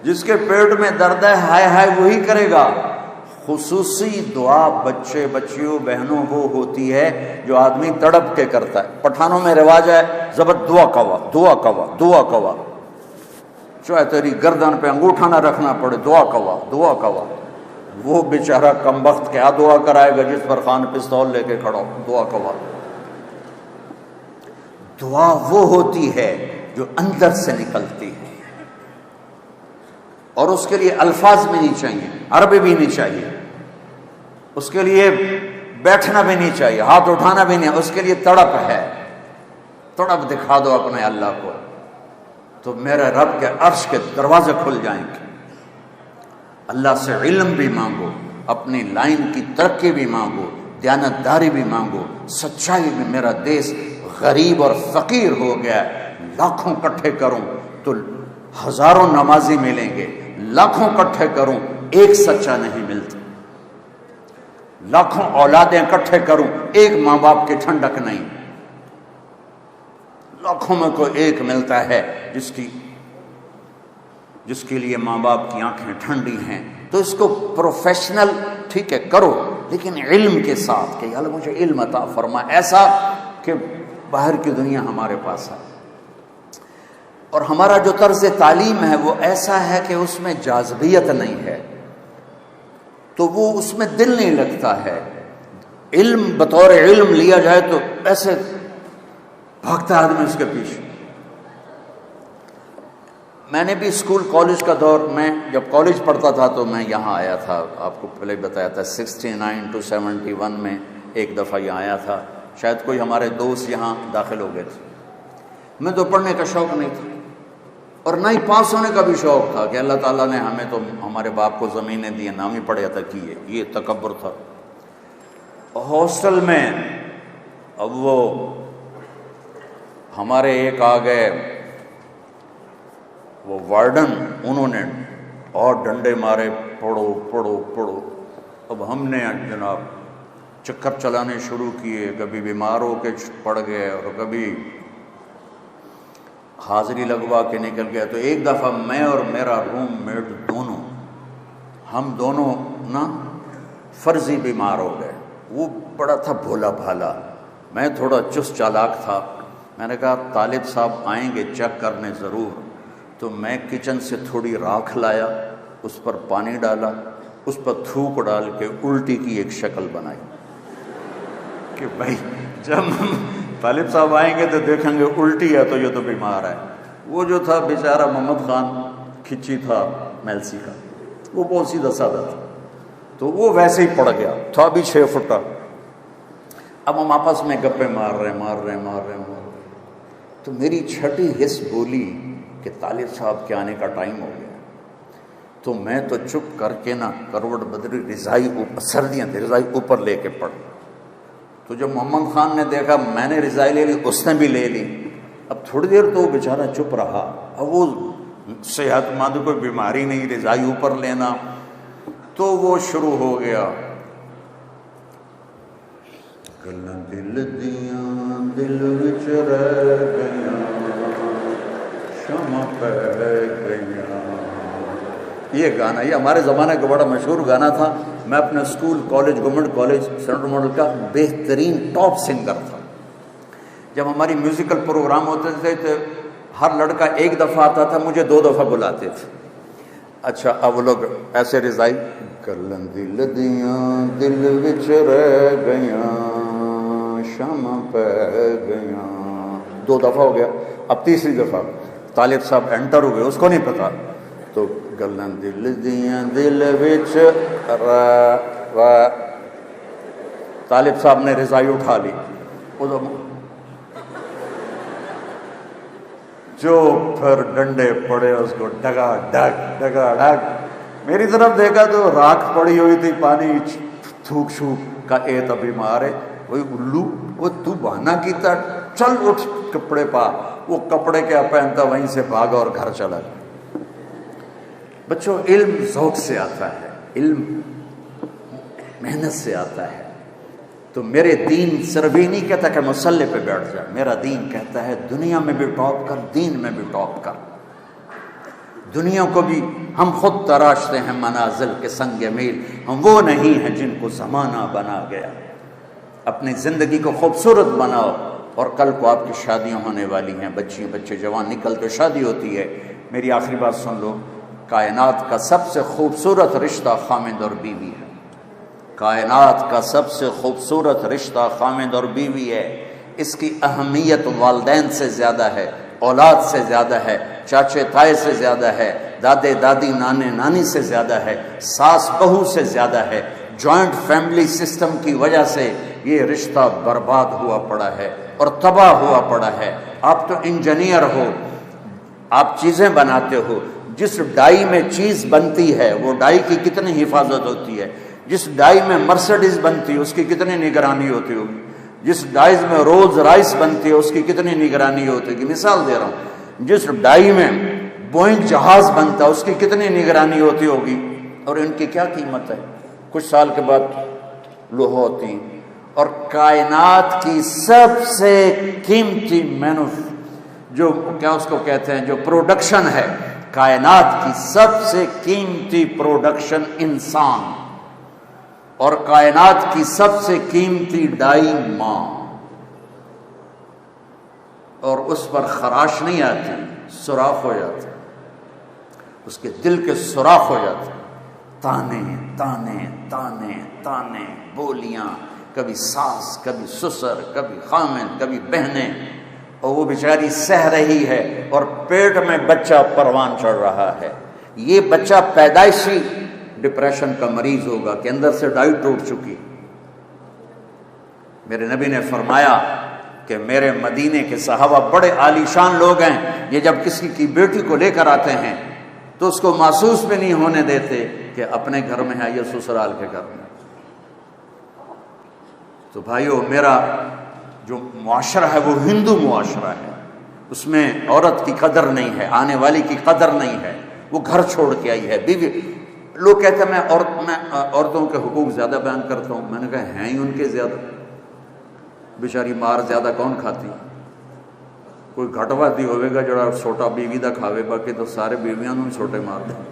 جس کے پیٹ میں درد ہے ہائے ہائے وہی کرے گا۔ خصوصی دعا بچے بچیوں بہنوں وہ ہوتی ہے جو آدمی تڑپ کے کرتا ہے۔ پٹھانوں میں رواج ہے زبر دعا کوا دعا کوا دعا کوا، چاہے تیری گردن پہ انگوٹھا نہ رکھنا پڑے، دعا کوا دعا کوا۔ وہ بیچارہ کمبخت کیا دعا کرائے گا جس پر خان پستول لے کے کھڑا ہو، دعا کوا۔ دعا وہ ہوتی ہے جو اندر سے نکلتی ہے، اور اس کے لیے الفاظ بھی نہیں چاہیے، عربی بھی نہیں چاہیے، اس کے لیے بیٹھنا بھی نہیں چاہیے، ہاتھ اٹھانا بھی نہیں، اس کے لیے تڑپ ہے۔ تڑپ دکھا دو اپنے اللہ کو، تو میرے رب کے عرش کے دروازے کھل جائیں گے۔ اللہ سے علم بھی مانگو، اپنی لائن کی ترقی بھی مانگو، دیانتداری بھی مانگو، سچائی بھی۔ میرا دیس غریب اور فقیر ہو گیا ہے، لاکھوں کٹھے کروں تو ہزاروں نمازی ملیں گے، لاکھوں کٹھے کروں ایک سچا نہیں ملتا، لاکھوں اولادیں کٹھے کروں ایک ماں باپ کی ٹھنڈک نہیں، لاکھوں میں کوئی ایک ملتا ہے جس کے لیے ماں باپ کی آنکھیں ٹھنڈی ہیں۔ تو اس کو پروفیشنل ٹھیک ہے کرو، لیکن علم کے ساتھ کہ اللہ مجھے علم عطا فرما، ایسا کہ باہر کی دنیا ہمارے پاس ہے۔ اور ہمارا جو طرز تعلیم ہے وہ ایسا ہے کہ اس میں جاذبیت نہیں ہے، تو وہ اس میں دل نہیں لگتا ہے۔ علم بطور علم لیا جائے تو ایسے بھاگتا آدمی اس کے پیچھے۔ میں نے بھی اسکول کالج کا دور، میں جب کالج پڑھتا تھا تو میں یہاں آیا تھا، آپ کو پہلے بتایا تھا 69 to 71 میں ایک دفعہ یہاں آیا تھا، شاید کوئی ہمارے دوست یہاں داخل ہو گئے تھے۔ میں تو پڑھنے کا شوق نہیں تھا اور نہ ہی پاس ہونے کا بھی شوق تھا کہ اللہ تعالیٰ نے ہمیں تو ہمارے باپ کو زمینیں دی، نام ہی پڑھے تھا کیے، یہ تکبر تھا۔ ہاسٹل میں اب وہ ہمارے ایک آ گئے وہ وارڈن، انہوں نے اور ڈنڈے مارے، پڑھو پڑھو پڑھو۔ اب ہم نے جناب چکر چلانے شروع کیے، کبھی بیمار ہو کے پڑ گئے اور کبھی حاضری لگوا کے نکل گیا۔ تو ایک دفعہ میں اور میرا روم میٹ دونوں، ہم دونوں نا فرضی بیمار ہو گئے۔ وہ بڑا تھا بھولا بھالا، میں تھوڑا چست چالاک تھا۔ میں نے کہا طالب صاحب آئیں گے چیک کرنے ضرور، تو میں کچن سے تھوڑی راکھ لایا، اس پر پانی ڈالا، اس پر تھوک ڈال کے الٹی کی ایک شکل بنائی کہ بھائی جب طالب صاحب آئیں گے تو دیکھیں گے الٹی ہے تو یہ تو بیمار ہے۔ وہ جو تھا بیچارہ محمد خان کھچی تھا، میلسی کا، وہ بہت سیدھا سادہ تھا، تو وہ ویسے ہی پڑ گیا تھا بھی 6 فٹا۔ اب ہم آپس میں گپے مار رہے ہیں، تو میری چھٹی حس بولی کہ طالب صاحب کے آنے کا ٹائم ہو گیا۔ تو میں تو چپ کر کے نا کروٹ بدری، رضائی اوپر، سردیاں تھیں، رضائی اوپر لے کے پڑ۔ تو جب محمد خان نے دیکھا میں نے رضائی لے لی، اس نے بھی لے لی۔ اب تھوڑی دیر تو وہ بیچارہ چپ رہا، اب وہ صحت مند، کوئی بیماری نہیں، رضائی اوپر لینا، تو وہ شروع ہو گیا، گلاں دل دیاں دل وچ رہ گئیاں، شمع پہ گئیاں۔ یہ گانا، یہ ہمارے زمانے کا بڑا مشہور گانا تھا۔ میں اپنے school, college, government college central model کا بہترین ٹاپ سنگر تھا۔ جب ہماری میوزیکل پروگرام ہوتے تھے تو ہر لڑکا ایک دفعہ آتا تھا، مجھے 2 دفعہ بلاتے تھے۔ اچھا، اب وہ لوگ ایسے رضائی، گلاں دل دیاں دل وچ رہ گئیاں، شمع پہ گئیاں، 2 دفعہ ہو گیا۔ اب تیسری دفعہ طالب صاحب انٹر ہوئے، اس کو نہیں پتا، تو گلاں دل دیاں دل وچ طالب صاحب نے رضائی اٹھا لی، جو پھر ڈنڈے پڑے اس کو، ڈگا ڈگ۔ میری طرف دیکھا تو راکھ پڑی ہوئی تھی، پانی تھوک شوک کا، اے تبھی مارے وہی الو، وہ تو بہانا کیتا، چل اٹھ کپڑے پا، وہ کپڑے کیا پہنتا، وہیں سے بھاگا اور گھر چلا گیا۔ بچوں، علم ذوق سے آتا ہے، علم محنت سے آتا ہے۔ تو میرے دین صرف یہ نہیں کہتا کہ مصلی پہ بیٹھ جا، میرا دین کہتا ہے دنیا میں بھی ٹاپ کر، دین میں بھی ٹاپ کر۔ دنیا کو بھی ہم خود تراشتے ہیں منازل کے سنگ میل، ہم وہ نہیں ہیں جن کو زمانہ بنا گیا۔ اپنی زندگی کو خوبصورت بناؤ، اور کل کو آپ کی شادیاں ہونے والی ہیں، بچے جوان نکل تو شادی ہوتی ہے۔ میری آخری بات سن لو، کائنات کا سب سے خوبصورت رشتہ خامند اور بیوی ہے۔ کائنات کا سب سے خوبصورت رشتہ خامند اور بیوی ہے۔ اس کی اہمیت والدین سے زیادہ ہے، اولاد سے زیادہ ہے، چاچے تائے سے زیادہ ہے، دادے دادی نانے نانی سے زیادہ ہے، ساس بہو سے زیادہ ہے۔ جوائنٹ فیملی سسٹم کی وجہ سے یہ رشتہ برباد ہوا پڑا ہے اور تباہ ہوا پڑا ہے۔ آپ تو انجینئر ہو، آپ چیزیں بناتے ہو، جس ڈائی میں چیز بنتی ہے وہ ڈائی کی کتنی حفاظت ہوتی ہے، جس ڈائی میں مرسڈیز بنتی ہے اس کی کتنی نگرانی ہوتی ہوگی، جس ڈائز میں رولز رائس بنتی ہے اس کی کتنی نگرانی ہوتی ہے۔ مثال دے رہا ہوں، جس ڈائی میں بوئنگ جہاز بنتا ہے اس کی کتنی نگرانی ہوتی ہوگی، اور ان کی کیا قیمت ہے، کچھ سال کے بعد لوہا ہوتی۔ اور کائنات کی سب سے قیمتی جو کیا اس کو کہتے ہیں، جو پروڈکشن ہے، کائنات کی سب سے قیمتی پروڈکشن انسان، اور کائنات کی سب سے قیمتی ڈائی ماں، اور اس پر خراش نہیں آتی، سوراخ ہو جاتا، اس کے دل کے سوراخ ہو جاتے، تانے تانے تانے تانے، بولیاں، کبھی ساس، کبھی سسر، کبھی خامن، کبھی بہنیں، اور وہ بیچاری سہ رہی ہے، اور پیٹ میں بچہ پروان چڑھ رہا ہے۔ یہ بچہ پیدائشی ڈپریشن کا مریض ہوگا کہ اندر سے ڈائی ٹوٹ چکی۔ میرے نبی نے فرمایا کہ میرے مدینے کے صحابہ بڑے عالی شان لوگ ہیں، یہ جب کسی کی بیٹی کو لے کر آتے ہیں تو اس کو محسوس بھی نہیں ہونے دیتے کہ اپنے گھر میں ہے یا سسرال کے گھر میں۔ تو بھائیو، میرا جو معاشرہ ہے وہ ہندو معاشرہ ہے، اس میں عورت کی قدر نہیں ہے، آنے والی کی قدر نہیں ہے، وہ گھر چھوڑ کے آئی ہے، بیوی۔ لوگ کہتے ہیں میں عورتوں کے حقوق زیادہ بیان کرتا ہوں، میں نے کہا ہیں ہی ان کے زیادہ، بیچاری مار زیادہ کون کھاتی، کوئی گھٹ واتی ہوئے گا جڑا چھوٹا بیوی دا کھاوے، باقی تو سارے بیویاں نوں چھوٹے مار دیں۔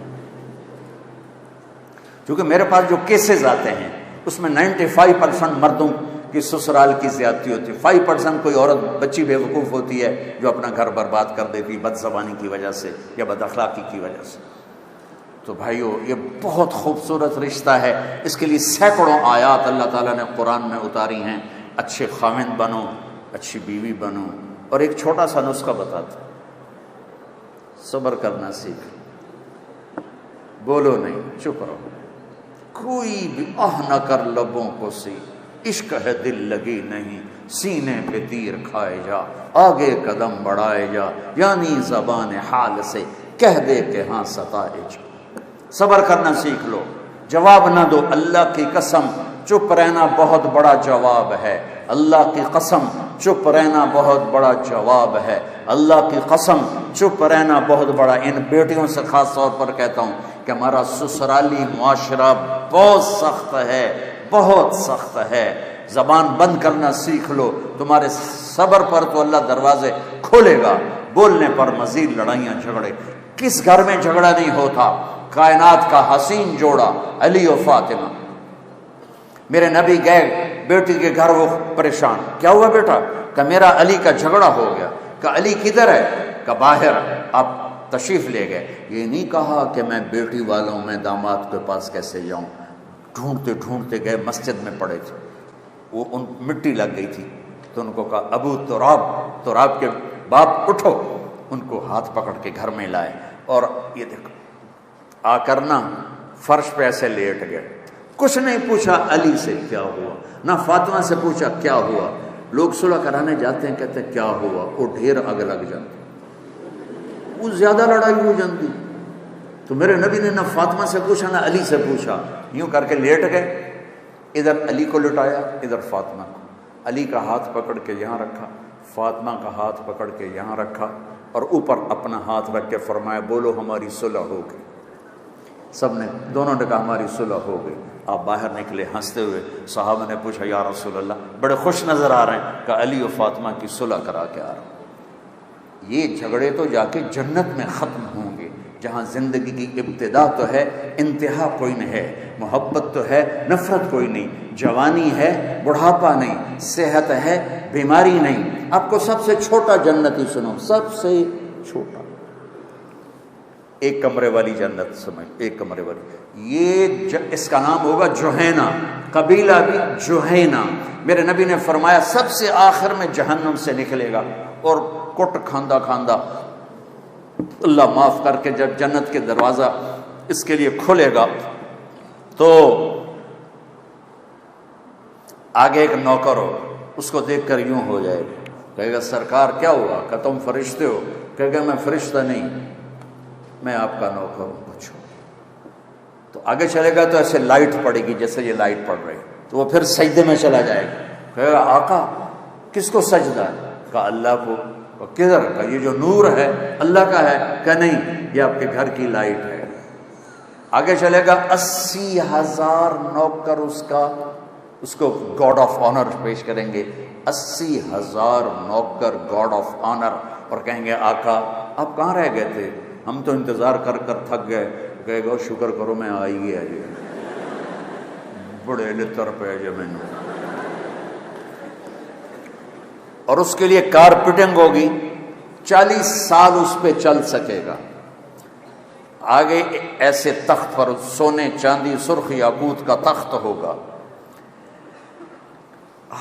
کیونکہ میرے پاس جو کیسز آتے ہیں اس میں 95% مردوں کی سسرال کی زیادتی ہوتی ہے، 5% کوئی عورت بچی بے وقوف ہوتی ہے جو اپنا گھر برباد کر دیتی بد زبانی کی وجہ سے یا بد اخلاقی کی وجہ سے۔ تو بھائیو، یہ بہت خوبصورت رشتہ ہے، اس کے لیے سینکڑوں آیات اللہ تعالیٰ نے قرآن میں اتاری ہیں۔ اچھے خاوند بنو، اچھی بیوی بنو، اور ایک چھوٹا سا نسخہ بتاتا، صبر کرنا سیکھ۔ بولو نہیں، چپ رہو، کوئی بھی آہ نہ کر لبوں کو سی، عشق ہے دل لگی نہیں، سینے پہ تیر کھائے جا، آگے قدم بڑھائے جا، یعنی زبان حال سے کہہ دے کہ ہاں ستائے جا۔ صبر کرنا سیکھ لو، جواب نہ دو، اللہ کی قسم چپ رہنا بہت بڑا جواب ہے، اللہ کی قسم چپ رہنا بہت بڑا جواب ہے، اللہ کی قسم چپ رہنا بہت بڑا۔ ان بیٹیوں سے خاص طور پر کہتا ہوں کہ ہمارا سسرالی معاشرہ بہت سخت ہے، بہت سخت ہے، زبان بند کرنا سیکھ لو، تمہارے صبر پر تو اللہ دروازے کھولے گا، بولنے پر مزید لڑائیاں جھگڑے۔ کس گھر میں جھگڑا نہیں ہوتا؟ کائنات کا حسین جوڑا علی و فاطمہ۔ میرے نبی گئے بیٹی کے گھر، وہ پریشان، کیا ہوا بیٹا؟ کہ میرا علی کا جھگڑا ہو گیا۔ کہ علی کدھر ہے؟ کہ باہر۔ آپ تشریف لے گئے۔ یہ نہیں کہا کہ میں بیٹی والوں میں داماد کے پاس کیسے جاؤں، ڈھونڈتے ڈھونڈتے گئے، مسجد میں پڑے تھے، وہ ان مٹی لگ گئی تھی، تو ان کو کہا ابو تراب کے باپ اٹھو، ان کو ہاتھ پکڑ کے گھر میں لائے، اور یہ دیکھو آ کر نا فرش پہ ایسے لیٹ گئے، کچھ نہیں پوچھا علی سے کیا ہوا، نہ فاطمہ سے پوچھا کیا ہوا۔ لوگ صلح کرانے جاتے ہیں، کہتے ہیں کیا ہوا، وہ ڈھیر آگ لگ جاتی، وہ زیادہ لڑائی ہو جاتی۔ تو میرے نبی نے نہ فاطمہ سے پوچھا نہ علی سے پوچھا، یوں کر کے لیٹ گئے، ادھر علی کو لٹایا، ادھر فاطمہ کو، علی کا ہاتھ پکڑ کے یہاں رکھا، فاطمہ کا ہاتھ پکڑ کے یہاں رکھا، اور اوپر اپنا ہاتھ رکھ کے فرمایا بولو ہماری صلح ہو گئی۔ سب نے، دونوں نے کہا ہماری صلح ہو گئی۔ آپ باہر نکلے ہنستے ہوئے، صحابہ نے پوچھا یا رسول اللہ، بڑے خوش نظر آ رہے ہیں، کہ علی و فاطمہ کی صلح کرا کے آ رہا ہوں۔ یہ جھگڑے تو جا کے جنت میں ختم ہوں گے، جہاں زندگی کی ابتدا تو ہے، انتہا کوئی نہیں ہے، محبت تو ہے، نفرت کوئی نہیں، جوانی ہے، بڑھاپا نہیں، صحت ہے، بیماری نہیں۔ آپ کو سب سے چھوٹا جنتی سنو، سب سے چھوٹا، ایک کمرے والی جنت سمجھ، ایک کمرے والی، یہ اس کا نام ہوگا جوہینہ، قبیلہ بھی جوہینہ۔ میرے نبی نے فرمایا سب سے آخر میں جہنم سے نکلے گا، اور کٹ کھاندہ کھاندہ اللہ معاف کر کے جب جنت کے دروازہ اس کے لیے کھولے گا، تو آگے ایک نوکر ہو، اس کو دیکھ کر یوں ہو جائے گا، کہے گا سرکار کیا ہوا؟ کہ تم فرشتے ہو؟ کہے گا میں فرشتہ نہیں، میں آپ کا نوکر ہوں، پوچھو۔ تو آگے چلے گا تو ایسے لائٹ پڑے گی جیسے یہ لائٹ پڑ رہی، تو وہ پھر سجدے میں چلا جائے گا، کہے گا آقا کس کو سجدہ ہے؟ کہا اللہ کو۔ کدھر؟ کہا یہ جو نور ہے اللہ کا ہے؟ کہ نہیں، یہ آپ کے گھر کی لائٹ ہے۔ آگے چلے گا 80,000 نوکر اس کو گاڈ آف آنر پیش کریں گے، 80,000 نوکر گاڈ آف آنر، اور کہیں گے آقا آپ کہاں رہ گئے تھے؟ ہم تو انتظار کر کر تھک گئے۔ کہے گا شکر کرو میں آئی گیا جی، بڑے لطر پہ جو میں نے، اور اس کے لیے کارپیٹنگ ہوگی، 40 سال اس پہ چل سکے گا۔ آگے ایسے تخت پر سونے چاندی سرخ یاقوت کا تخت ہوگا،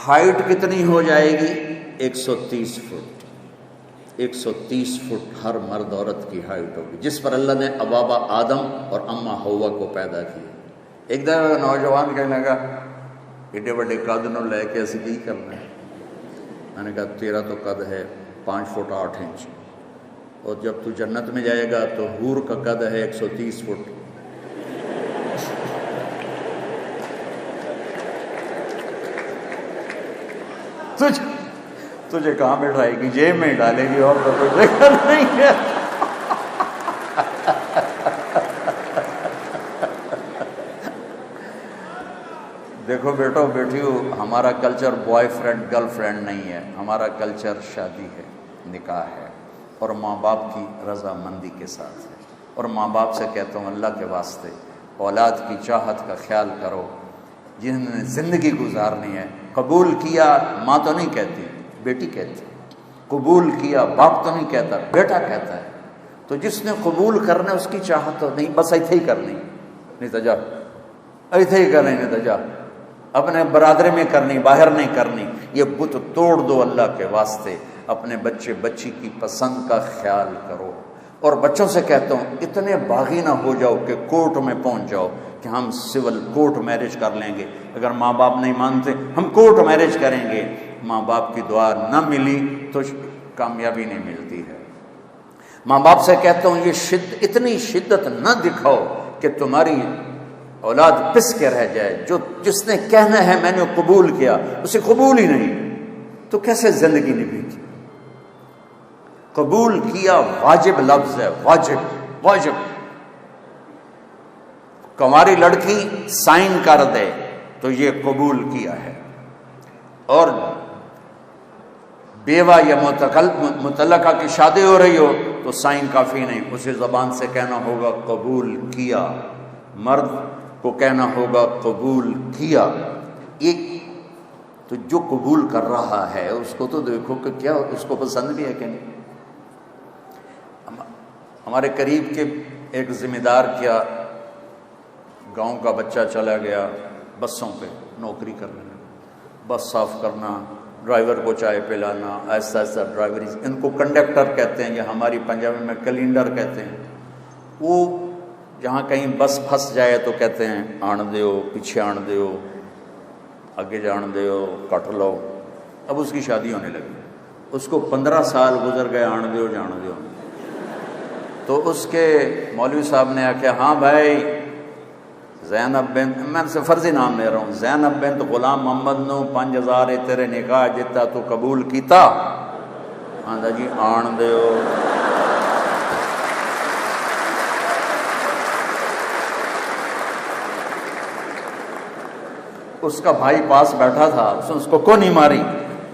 ہائٹ کتنی ہو جائے گی؟ 130 فٹ، 130 فٹ ہر مرد عورت کی ہائٹ ہوگی، جس پر اللہ نے ابابا آدم اور اماں حوا کو پیدا کیا۔ ایک دفعہ نوجوان کہنے لگا ایڈے بڑے قد نو لے کے ایسے کی کرنا ہے؟ میں نے کہا تیرا تو قد ہے 5 فٹ 8 انچ، اور جب تو جنت میں جائے گا تو حور کا قد ہے 130 فٹ۔ تجھے کہاں بٹھائے گی؟ جیب میں ڈالے گی، اور تو کوئی جگہ نہیں ہے۔ دیکھو بیٹو بیٹیو، ہمارا culture boy friend girl friend نہیں ہے، ہمارا کلچر شادی ہے، نکاح ہے، اور ماں باپ کی رضامندی کے ساتھ ہے۔ اور ماں باپ سے کہتا ہوں اللہ کے واسطے اولاد کی چاہت کا خیال کرو، جن نے زندگی گزارنی ہے۔ قبول کیا ماں تو نہیں کہتی، بیٹی کہتی، قبول کیا باپ تو نہیں کہتا، بیٹا کہتا ہے۔ تو جس نے قبول کرنا اس کی چاہت تو نہیں، بس ایتھے ہی کرنی، نہیں تو جا ایتھے ہی کرنی، نہیں تو جا اپنے برادری میں کرنی، باہر نہیں کرنی۔ یہ بت توڑ دو اللہ کے واسطے، اپنے بچے بچی کی پسند کا خیال کرو۔ اور بچوں سے کہتا ہوں اتنے باغی نہ ہو جاؤ کہ کورٹ میں پہنچ جاؤ کہ ہم سول کورٹ میرج کر لیں گے، اگر ماں باپ نہیں مانتے ہم کورٹ میرج کریں گے، ماں باپ کی دعا نہ ملی تو کامیابی نہیں ملتی ہے۔ ماں باپ سے کہتا ہوں یہ اتنی شدت نہ دکھاؤ کہ تمہاری اولاد پس کے رہ جائے، جس نے کہنا ہے میں نے قبول کیا اسے قبول ہی نہیں، تو کیسے زندگی نبھے گی؟ قبول کیا واجب لفظ ہے، واجب۔ کنواری لڑکی سائن کر دے تو یہ قبول کیا ہے، اور بیوہ یا متعلقہ کی شادی ہو رہی ہو تو سائن کافی نہیں، اسے زبان سے کہنا ہوگا قبول کیا، مرد کو کہنا ہوگا قبول کیا۔ یہ تو جو قبول کر رہا ہے اس کو تو دیکھو کہ کیا اس کو پسند بھی ہے کہ نہیں۔ ہمارے قریب کے ایک ذمہ دار کیا گاؤں کا بچہ چلا گیا بسوں پہ نوکری کرنے، بس صاف کرنا، ڈرائیور کو چائے پلانا، ایسا ڈرائیوری، ان کو کنڈکٹر کہتے ہیں، یہ ہماری پنجابی میں کلینڈر کہتے ہیں۔ وہ جہاں کہیں بس پھنس جائے تو کہتے ہیں آن دیو، پیچھے آن دیو، آگے جان دیو، کٹ لو۔ اب اس کی شادی ہونے لگی، اس کو 15 سال گزر گئے آن دیو جان دیو، تو اس کے مولوی صاحب نے کہا ہاں بھائی زینب بنت، میں سے فرضی نام لے رہا ہوں، زینب بنت غلام محمد نو 5000 تیرے نکاح جتا تو قبول کیتا؟ آندا جی آن دیو۔ اس کا بھائی پاس بیٹھا تھا، اس کو کون نہیں ماری؟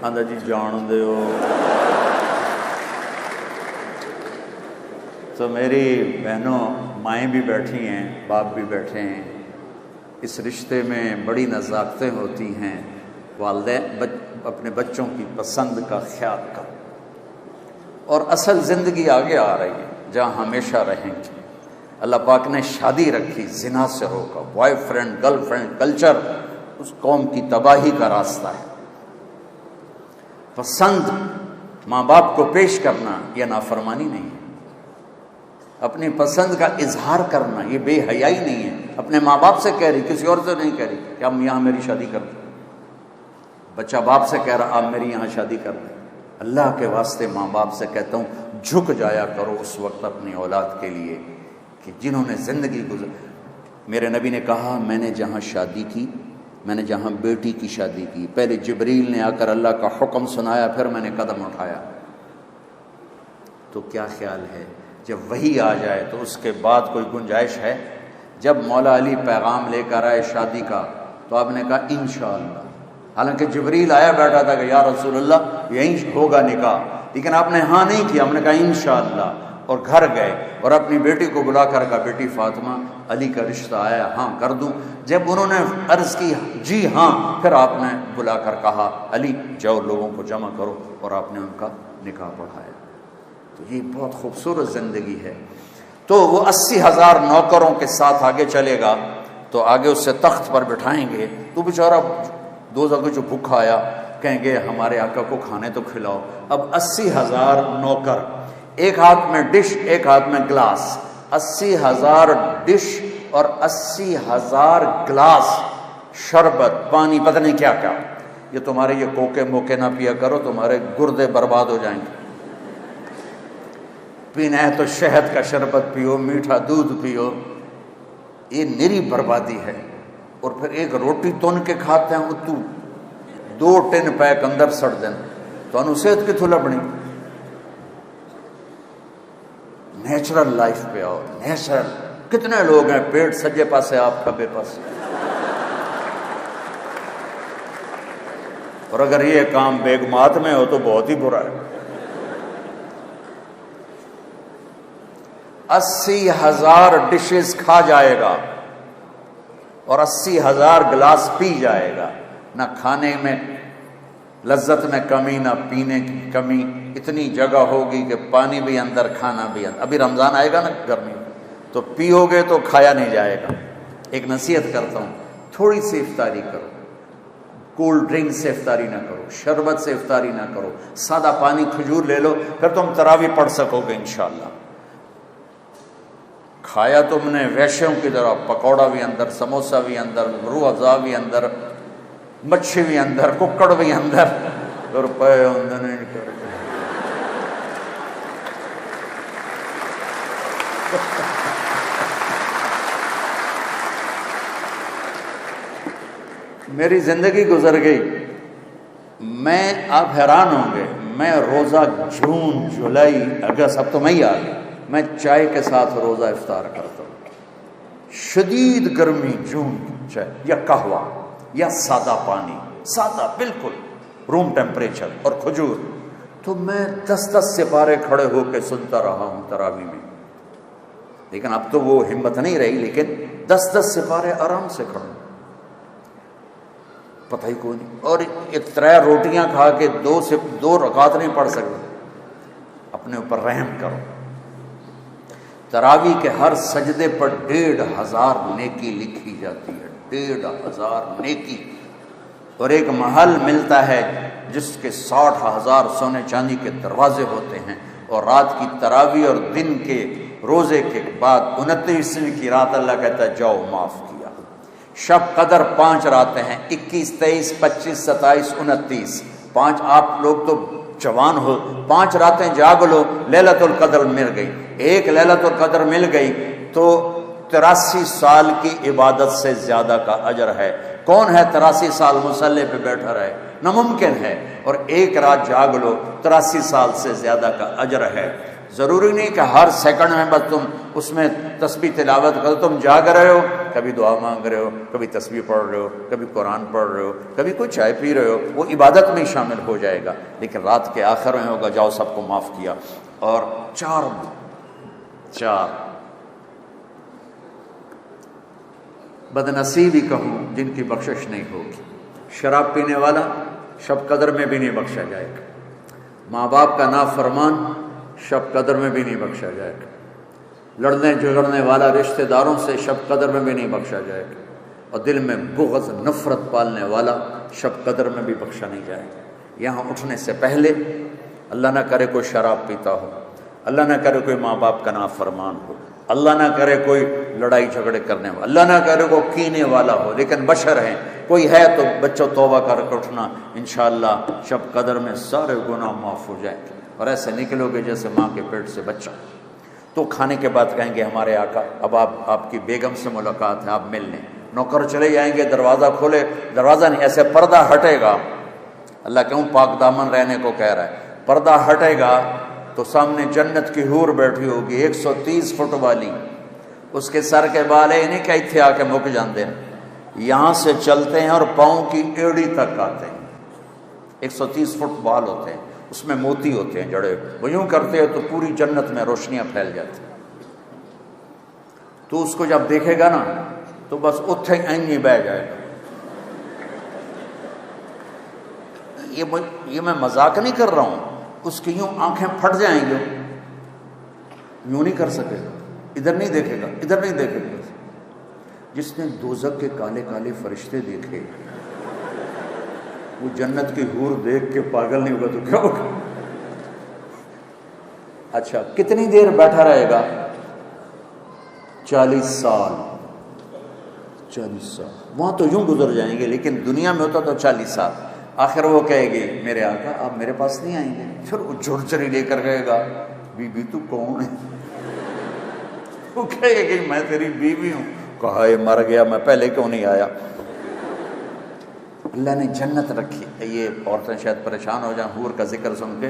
آندا جی جان دیو۔ تو میری بہنوں، مائیں بھی بیٹھی ہیں، باپ بھی بیٹھے ہیں، اس رشتے میں بڑی نزاکتیں ہوتی ہیں۔ والدین اپنے بچوں کی پسند کا خیال کرو، اور اصل زندگی آگے آ رہی ہے جہاں ہمیشہ رہیں گے۔ اللہ پاک نے شادی رکھی، زنا سے روکا، boyfriend girlfriend culture اس قوم کی تباہی کا راستہ ہے۔ پسند ماں باپ کو پیش کرنا یہ نافرمانی نہیں ہے، اپنی پسند کا اظہار کرنا یہ بے حیائی نہیں ہے۔ اپنے ماں باپ سے کہہ رہی، کسی اور سے نہیں کہہ رہی کہ ہم یہاں میری شادی کر دیں۔ بچہ باپ سے کہہ رہا آپ میری یہاں شادی کر دیں۔ اللہ کے واسطے ماں باپ سے کہتا ہوں جھک جایا کرو اس وقت اپنی اولاد کے لیے کہ جنہوں نے زندگی گزر۔ میرے نبی نے کہا میں نے جہاں شادی کی، میں نے جہاں بیٹی کی شادی کی، پہلے جبریل نے آ کر اللہ کا حکم سنایا، پھر میں نے قدم اٹھایا۔ تو کیا خیال ہے جب وحی آ جائے تو اس کے بعد کوئی گنجائش ہے؟ جب مولا علی پیغام لے کر آئے شادی کا تو آپ نے کہا انشاءاللہ، حالانکہ جبریل آیا بیٹھا تھا کہ یا رسول اللہ یہیں ہوگا نکاح، لیکن آپ نے ہاں نہیں کیا، ہم نے کہا انشاءاللہ، اور گھر گئے اور اپنی بیٹی کو بلا کر کہا بیٹی فاطمہ علی کا رشتہ آیا، ہاں کر دوں؟ جب انہوں نے عرض کی جی ہاں، پھر آپ نے بلا کر کہا علی جاؤ لوگوں کو جمع کرو، اور آپ نے ان کا نکاح پڑھایا۔ تو یہ بہت خوبصورت زندگی ہے۔ تو وہ 80,000 نوکروں کے ساتھ آگے چلے گا تو آگے اس سے تخت پر بٹھائیں گے تو بیچارہ دوزخ جو بھوکا آیا کہیں گے ہمارے آقا کو کھانے تو کھلاؤ۔ اب 80,000 نوکر، ایک ہاتھ میں ڈش ایک ہاتھ میں گلاس، 80,000 ڈش اور 80,000 گلاس شربت پانی، پتہ نہیں کیا کیا۔ یہ تمہارے یہ کوکے موکے نہ پیا کرو، تمہارے گردے برباد ہو جائیں گے۔ پینا ہے تو شہد کا شربت پیو، میٹھا دودھ پیو، یہ نری بربادی ہے۔ اور پھر ایک روٹی تن کے کھاتے ہیں وہ تو 2 ٹن پیک اندر سڑ دیں تو انو صحت کتوں لبنی۔ نیچرل لائف پہ آؤ، نیچرل۔ کتنے لوگ ہیں پیٹ سجے پاسے آپ کھبے پاسے، اور اگر یہ کام بیگمات میں ہو تو بہت ہی برا ہے۔ 80,000 ڈشز کھا جائے گا اور 80,000 گلاس پی جائے گا، نہ کھانے میں لذت میں کمی نہ پینے کی کمی۔ اتنی جگہ ہوگی کہ پانی بھی اندر کھانا بھی اندر۔ ابھی رمضان آئے گا نا گرمی میں تو پیو گے تو کھایا نہیں جائے گا۔ ایک نصیحت کرتا ہوں، تھوڑی سی افطاری کرو، کولڈ ڈرنک سے افطاری نہ کرو، شربت سے افطاری نہ کرو، سادہ پانی کھجور لے لو، پھر تم تراویح پڑھ سکو گے انشاءاللہ۔ کھایا تم نے ویشیوں کی طرح، پکوڑا بھی اندر، سموسا بھی اندر، روح افزا بھی اندر، مچھی بھی اندر، ککڑ بھی اندر، روپے اندر نہیں کر میری زندگی گزر گئی. میں آپ حیران ہوں گے، میں روزہ جون جولائی اگست، اب تو مئی آ گئی، میں چائے کے ساتھ روزہ افطار کرتا ہوں. شدید گرمی جون چائے یا قہوہ یا سادہ پانی، سادہ بالکل روم ٹیمپریچر، اور کھجور. تو میں 10 سپارے کھڑے ہو کے سنتا رہا ہوں تراویح میں. لیکن اب تو وہ ہمت نہیں رہی، لیکن 10 سپارے آرام سے کھڑے، پتہ ہی کوئی نہیں. اور 3 روٹیاں کھا کے 2 رکعت نہیں پڑھ سکتے. اپنے اوپر رحم کرو. تراویح کے ہر سجدے پر 1500 نیکی لکھی جاتی ہے، 1500 نیکی. اور ایک محل ملتا ہے جس کے 60,000 سونے چاندی کے دروازے ہوتے ہیں. اور رات کی تراویح اور دن کے روزے کے بعد 29ویں کی رات اللہ کہتا ہے جاؤ معاف کیا. شب قدر 5 راتیں ہیں، 21 23 25 27 29. 5 آپ لوگ تو جوان ہو، 5 راتیں جاگ لو، لیلۃ القدر مل گئی. ایک لیلۃ القدر مل گئی تو 83 سال کی عبادت سے زیادہ کا اجر ہے. کون ہے 83 سال مصلی پہ بیٹھا رہے؟ ناممکن ہے. اور ایک رات جاگ لو، 83 سال سے زیادہ کا اجر ہے. ضروری نہیں کہ ہر سیکنڈ میں بس تم اس میں تسبیح تلاوت کرو. تم جاگ رہے ہو، کبھی دعا مانگ رہے ہو، کبھی تسبیح پڑھ رہے ہو، کبھی قرآن پڑھ رہے ہو، کبھی کوئی چائے پی رہے ہو، وہ عبادت میں شامل ہو جائے گا. لیکن رات کے آخر میں ہوگا جاؤ سب کو معاف کیا. اور چار بدنصیبی کہوں جن کی بخشش نہیں ہوگی. شراب پینے والا شب قدر میں بھی نہیں بخشا جائے گا. ماں باپ کا نافرمان شب قدر میں بھی نہیں بخشا جائے گا. لڑنے جھگڑنے والا رشتہ داروں سے شب قدر میں بھی نہیں بخشا جائے گا. اور دل میں بغض نفرت پالنے والا شب قدر میں بھی بخشا نہیں جائے گا. یہاں اٹھنے سے پہلے اللہ نہ کرے کوئی شراب پیتا ہو، اللہ نہ کرے کوئی ماں باپ کا نافرمان ہو، اللہ نہ کرے کوئی لڑائی جھگڑے کرنے والا، اللہ نہ کرے کوئی کینے والا ہو. لیکن بشر ہیں، کوئی ہے تو بچوں توبہ کر کے اٹھنا، انشاءاللہ شب قدر میں سارے گناہ معاف ہو جائیں گے. اور ایسے نکلو گے جیسے ماں کے پیٹ سے بچہ. تو کھانے کے بعد کہیں گے ہمارے آقا اب آپ کی بیگم سے ملاقات ہے، آپ مل لیں. نوکر چلے جائیں گے، دروازہ کھولے، دروازہ نہیں، ایسے پردہ ہٹے گا. اللہ کیوں پاک دامن رہنے کو کہہ رہا ہے. پردہ ہٹے گا تو سامنے جنت کی حور بیٹھی ہوگی 130 فٹ والی. اس کے سر کے بال نہیں کہ اتنے آ کے مک جاندے ہیں، یہاں سے چلتے ہیں اور پاؤں کی ایڑی تک آتے ہیں. 130 فٹ بال ہوتے ہیں، اس میں موتی ہوتے ہیں جڑے. وہ یوں کرتے ہیں تو پوری جنت میں روشنیاں پھیل جاتی. تو اس کو جب دیکھے گا نا تو بس اتھے اینگی بہ جائے گا. یہ میں مذاق نہیں کر رہا ہوں. اس کی یوں آنکھیں پھٹ جائیں گے، یوں نہیں کر سکے گا، ادھر نہیں دیکھے گا، ادھر نہیں دیکھے گا. جس نے دوزخ کے کالے کالے فرشتے دیکھے وہ جنت کی حور دیکھ کے پاگل نہیں ہوگا تو کیا ہوگا؟ اچھا کتنی دیر بیٹھا رہے گا؟ 40 سال. 40 سال وہاں تو یوں گزر جائیں گے، لیکن دنیا میں ہوتا تو 40 سال. آخر وہ کہے گی میرے آقا آپ میرے پاس نہیں آئیں گے. پھر وہ جھرجھری لے کر گئے گا، بی بی تو کون ہے؟ وہ کہے گی میں تیری بیوی ہوں. کہا یہ مر گیا، میں پہلے کیوں نہیں آیا. اللہ نے جنت رکھی. یہ عورتیں شاید پریشان ہو جائیں حور کا ذکر سن کے.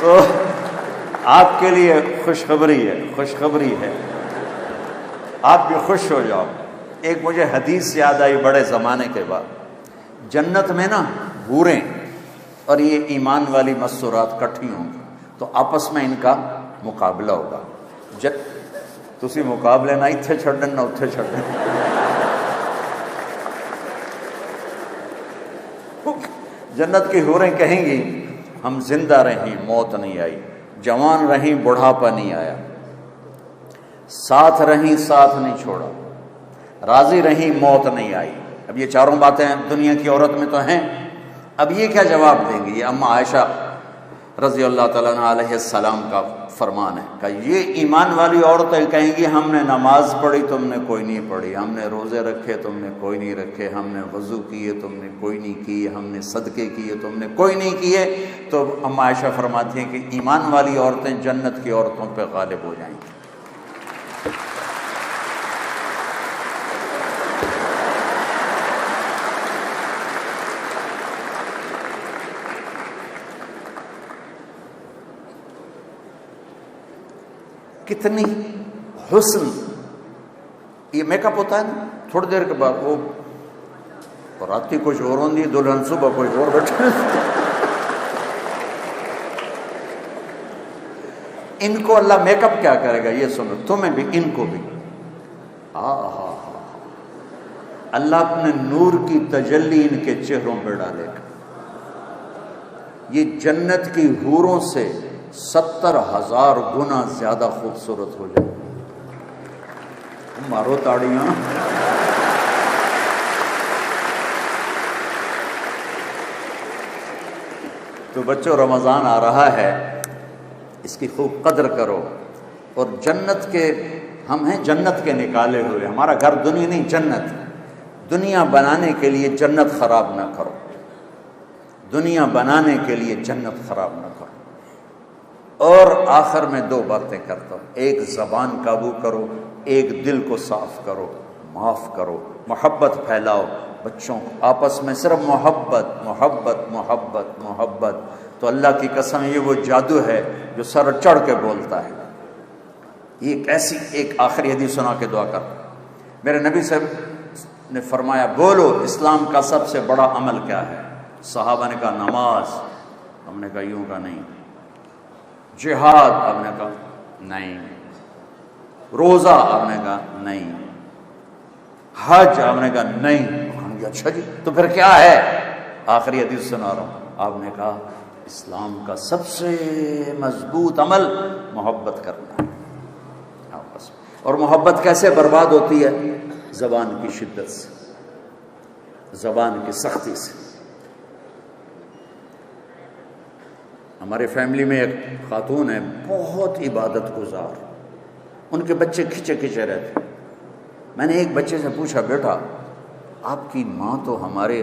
تو آپ کے لیے خوشخبری ہے، آپ بھی خوش ہو جاؤ. ایک مجھے حدیث یاد آئی بڑے زمانے کے بعد. جنت میں نا حوریں اور یہ ایمان والی مستورات کٹھی ہوں گی تو آپس میں ان کا مقابلہ ہوگا. تسی مقابلے نہ اتھے چھڑن نہ اتھے چھڑن. جنت کی حوریں کہیں گی ہم زندہ رہیں موت نہیں آئی، جوان رہیں بڑھاپا نہیں آیا، ساتھ رہیں ساتھ نہیں چھوڑا، راضی رہیں موت نہیں آئی. اب اب یہ چاروں باتیں دنیا کی عورت میں تو ہیں، اب یہ کیا جواب دیں گی؟ یہ اماں عائشہ رضی اللہ تعالیٰ عنہ علیہ السلام کا فرمان ہے کہ یہ ایمان والی عورتیں کہیں گی ہم نے نماز پڑھی تم نے کوئی نہیں پڑھی، ہم نے روزے رکھے تم نے کوئی نہیں رکھے، ہم نے وضو کیے تم نے کوئی نہیں کیے، ہم نے صدقے کیے تم نے کوئی نہیں کیے۔ تو اماں عائشہ فرماتی ہیں کہ ایمان والی عورتیں جنت کی عورتوں پہ غالب ہو جائیں گی۔ کتنی حسن، یہ میک اپ ہوتا ہے نا تھوڑی دیر کے بعد، وہ رات کچھ اور ہوندی دلہن صبح کچھ اور بیٹھے۔ ان کو اللہ میک اپ کیا کرے گا یہ سنو، تمہیں بھی ان کو بھی اللہ اپنے نور کی تجلی ان کے چہروں پہ ڈالے گا۔ یہ جنت کی حوروں سے 70,000 گنا زیادہ خوبصورت ہو جائے۔ مارو تاڑیاں۔ تو بچوں رمضان آ رہا ہے، اس کی خوب قدر کرو، اور جنت کے ہم ہیں جنت کے نکالے ہوئے، ہمارا گھر دنیا نہیں جنت۔ دنیا بنانے کے لیے جنت خراب نہ کرو، دنیا بنانے کے لیے جنت خراب نہ کرو۔ اور آخر میں 2 باتیں کرتا ہوں، ایک زبان قابو کرو، ایک دل کو صاف کرو، معاف کرو، محبت پھیلاؤ بچوں کو آپس میں، صرف محبت محبت محبت محبت۔ تو اللہ کی قسم یہ وہ جادو ہے جو سر چڑھ کے بولتا ہے۔ یہ ایسی ایک آخری حدیث سنا کے دعا کر، میرے نبی صاحب نے فرمایا بولو اسلام کا سب سے بڑا عمل کیا ہے؟ صحابہ نے کہا نماز، ہم نے کہا یوں کا نہیں، جہاد آپ نے کہا نہیں، روزہ آپ نے کہا نہیں، حج آپ نے کہا نہیں۔ اچھا جی تو پھر کیا ہے؟ آخری حدیث سنا رہا ہوں، آپ نے کہا اسلام کا سب سے مضبوط عمل محبت کرنا ہے آپس میں۔ اور محبت کیسے برباد ہوتی ہے؟ زبان کی شدت سے، زبان کی سختی سے۔ ہمارے فیملی میں ایک خاتون ہے بہت عبادت گزار، ان کے بچے کھچے کھچے رہتے۔ میں نے ایک بچے سے پوچھا بیٹا آپ کی ماں تو ہمارے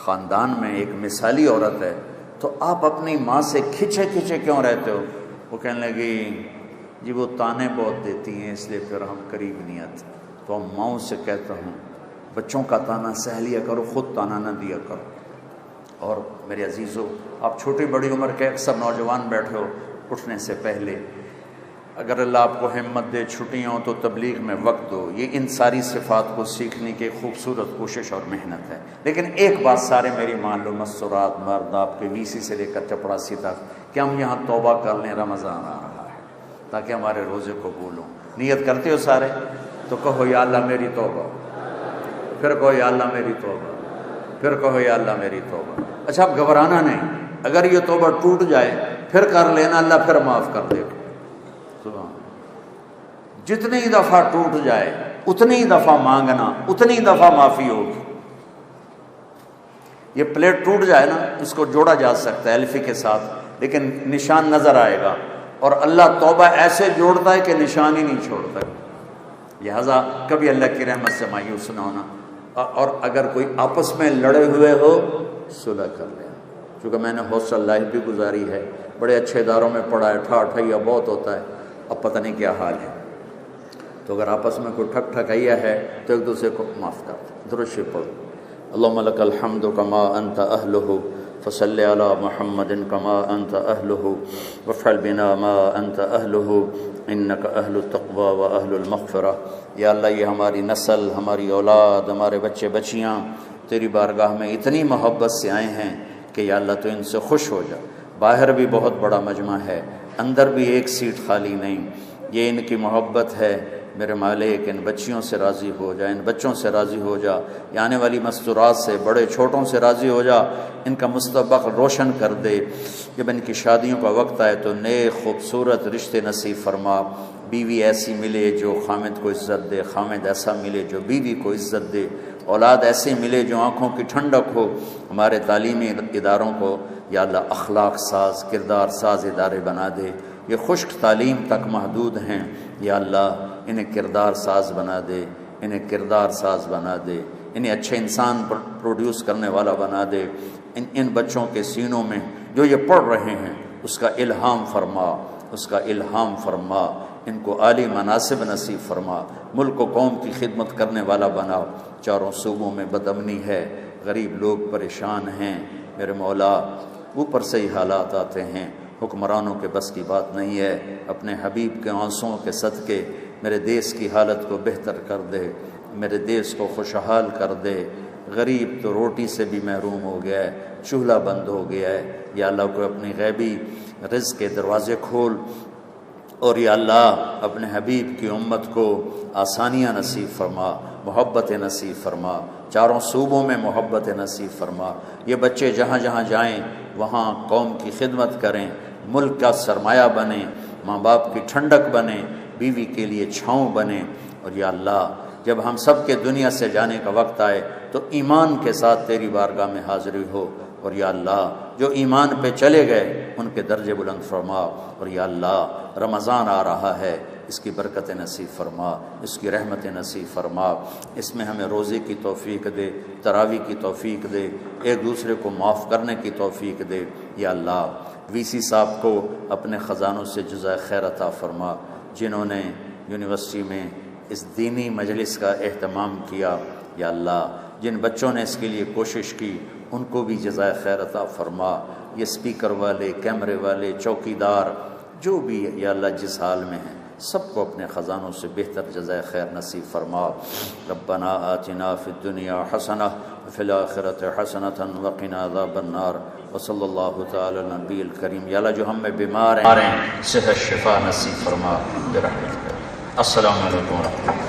خاندان میں ایک مثالی عورت ہے، تو آپ اپنی ماں سے کھچے کھچے کیوں رہتے ہو؟ وہ کہنے لگی جی وہ تانے بہت دیتی ہیں اس لیے پھر ہم قریب نہیں آتے۔ تو ہم ماؤں سے کہتا ہوں بچوں کا تانا سہ لیا کرو، خود تانا نہ دیا کرو۔ اور میرے عزیزو آپ چھوٹی بڑی عمر کے اکثر نوجوان بیٹھے ہو، اٹھنے سے پہلے اگر اللہ آپ کو ہمت دے چھٹیاں ہوں تو تبلیغ میں وقت دو۔ یہ ان ساری صفات کو سیکھنے کی خوبصورت کوشش اور محنت ہے۔ لیکن ایک بات سارے میری مان لو، مستورات مرد آپ کے ویسی سے لے کر چپڑاسی تک، کہ ہم یہاں توبہ کر لیں، رمضان آ رہا ہے تاکہ ہمارے روزے قبول ہوں۔ نیت کرتے ہو سارے؟ تو کہو یا اللہ میری توبہ، پھر کہو یا اللہ میری توبہ، پھر کہو یا اللہ میری توبہ۔ اچھا اب گھبرانا نہیں، اگر یہ توبہ ٹوٹ جائے پھر کر لینا، اللہ پھر معاف کر دے گا۔ جتنی دفعہ ٹوٹ جائے اتنی دفعہ مانگنا، اتنی دفعہ معافی ہوگی۔ یہ پلیٹ ٹوٹ جائے نا، اس کو جوڑا جا سکتا ہے الفی کے ساتھ، لیکن نشان نظر آئے گا، اور اللہ توبہ ایسے جوڑتا ہے کہ نشان ہی نہیں چھوڑتا۔ لہذا کبھی اللہ کی رحمت سے مایوس نہ ہونا، اور اگر کوئی آپس میں لڑے ہوئے ہو صلح کر لینا۔ چونکہ میں نے ہاسٹل لائف بھی گزاری ہے، بڑے اچھے اداروں میں پڑھا ہے، ٹھاٹھیا بہت ہوتا ہے، اب پتہ نہیں کیا حال ہے۔ تو اگر آپس میں کوئی ٹھک ٹھکائیا ہے تو ایک دوسرے کو معاف کر دو۔ درود شریف پڑھو۔ اللہم لک الحمد کما انت اہلہ فصلی علی محمد کما انت اہلہ وافعل بنا ما انت اہلہ انک اہل التقوی و اہل المغفرہ۔ یا اللہ یہ ہماری نسل، ہماری اولاد، ہمارے بچے بچیاں تیری بارگاہ میں اتنی محبت سے آئے ہیں کہ یا اللہ تو ان سے خوش ہو جا۔ باہر بھی بہت بڑا مجمع ہے، اندر بھی ایک سیٹ خالی نہیں، یہ ان کی محبت ہے۔ میرے مالک ان بچیوں سے راضی ہو جا، ان بچوں سے راضی ہو جا، یہ آنے والی مستورات سے، بڑے چھوٹوں سے راضی ہو جا، ان کا مستقبل روشن کر دے۔ جب ان کی شادیوں کا وقت آئے تو نیک خوبصورت رشتے نصیب فرما، بیوی ایسی ملے جو خامد کو عزت دے، خامد ایسا ملے جو بیوی کو عزت دے، اولاد ایسی ملے جو آنکھوں کی ٹھنڈک ہو. ہمارے تعلیمی اداروں کو یا اللہ اخلاق ساز، کردار ساز ادارے بنا دے. یہ خشک تعلیم تک محدود ہیں، یا اللہ انہیں کردار ساز بنا دے، انہیں کردار ساز بنا دے، انہیں اچھے انسان پروڈیوس کرنے والا بنا دے. ان بچوں کے سینوں میں جو یہ پڑھ رہے ہیں اس کا الہام فرما، اس کا الہام فرما. ان کو عالی مناصب نصیب فرما، ملک و قوم کی خدمت کرنے والا بنا. چاروں صوبوں میں بدامنی ہے، غریب لوگ پریشان ہیں. میرے مولا اوپر سے ہی حالات آتے ہیں، حکمرانوں کے بس کی بات نہیں ہے. اپنے حبیب کے آنسوؤں کے صدقے میرے دیس کی حالت کو بہتر کر دے، میرے دیس کو خوشحال کر دے. غریب تو روٹی سے بھی محروم ہو گیا ہے، چولہا بند ہو گیا ہے. یا اللہ کو اپنی غیبی رزق کے دروازے کھول، اور یا اللہ اپنے حبیب کی امت کو آسانیاں نصیب فرما، محبت نصیب فرما. چاروں صوبوں میں محبت نصیب فرما. یہ بچے جہاں جہاں جائیں وہاں قوم کی خدمت کریں، ملک کا سرمایہ بنیں، ماں باپ کی ٹھنڈک بنیں، بیوی کے لیے چھاؤں بنیں. اور یا اللہ جب ہم سب کے دنیا سے جانے کا وقت آئے تو ایمان کے ساتھ تیری بارگاہ میں حاضری ہو. اور یا اللہ جو ایمان پہ چلے گئے ان کے درجے بلند فرما. اور یا اللہ رمضان آ رہا ہے، اس کی برکت نصیب فرما، اس کی رحمت نصیب فرما. اس میں ہمیں روزے کی توفیق دے، تراویح کی توفیق دے، ایک دوسرے کو معاف کرنے کی توفیق دے. یا اللہ وی سی صاحب کو اپنے خزانوں سے جزائے خیر عطا فرما، جنہوں نے یونیورسٹی میں اس دینی مجلس کا اہتمام کیا. یا اللہ جن بچوں نے اس کے لیے کوشش کی ان کو بھی جزائے خیر عطا فرما. یہ اسپیکر والے، کیمرے والے، چوکیدار، جو بھی یا اللہ جس حال میں ہیں سب کو اپنے خزانوں سے بہتر جزائے خیر نصیب فرما. ربنا آتنا فی الدنیا حسنہ وفی الآخرۃ حسنۃ وقنا عذاب النار. وصلی اللہ تعالی علی نبی الکریم. یا اللہ جو ہم میں بیمار ہیں صحت شفا نصیب فرما برحمتک. السلام علیکم ورحمۃ اللہ.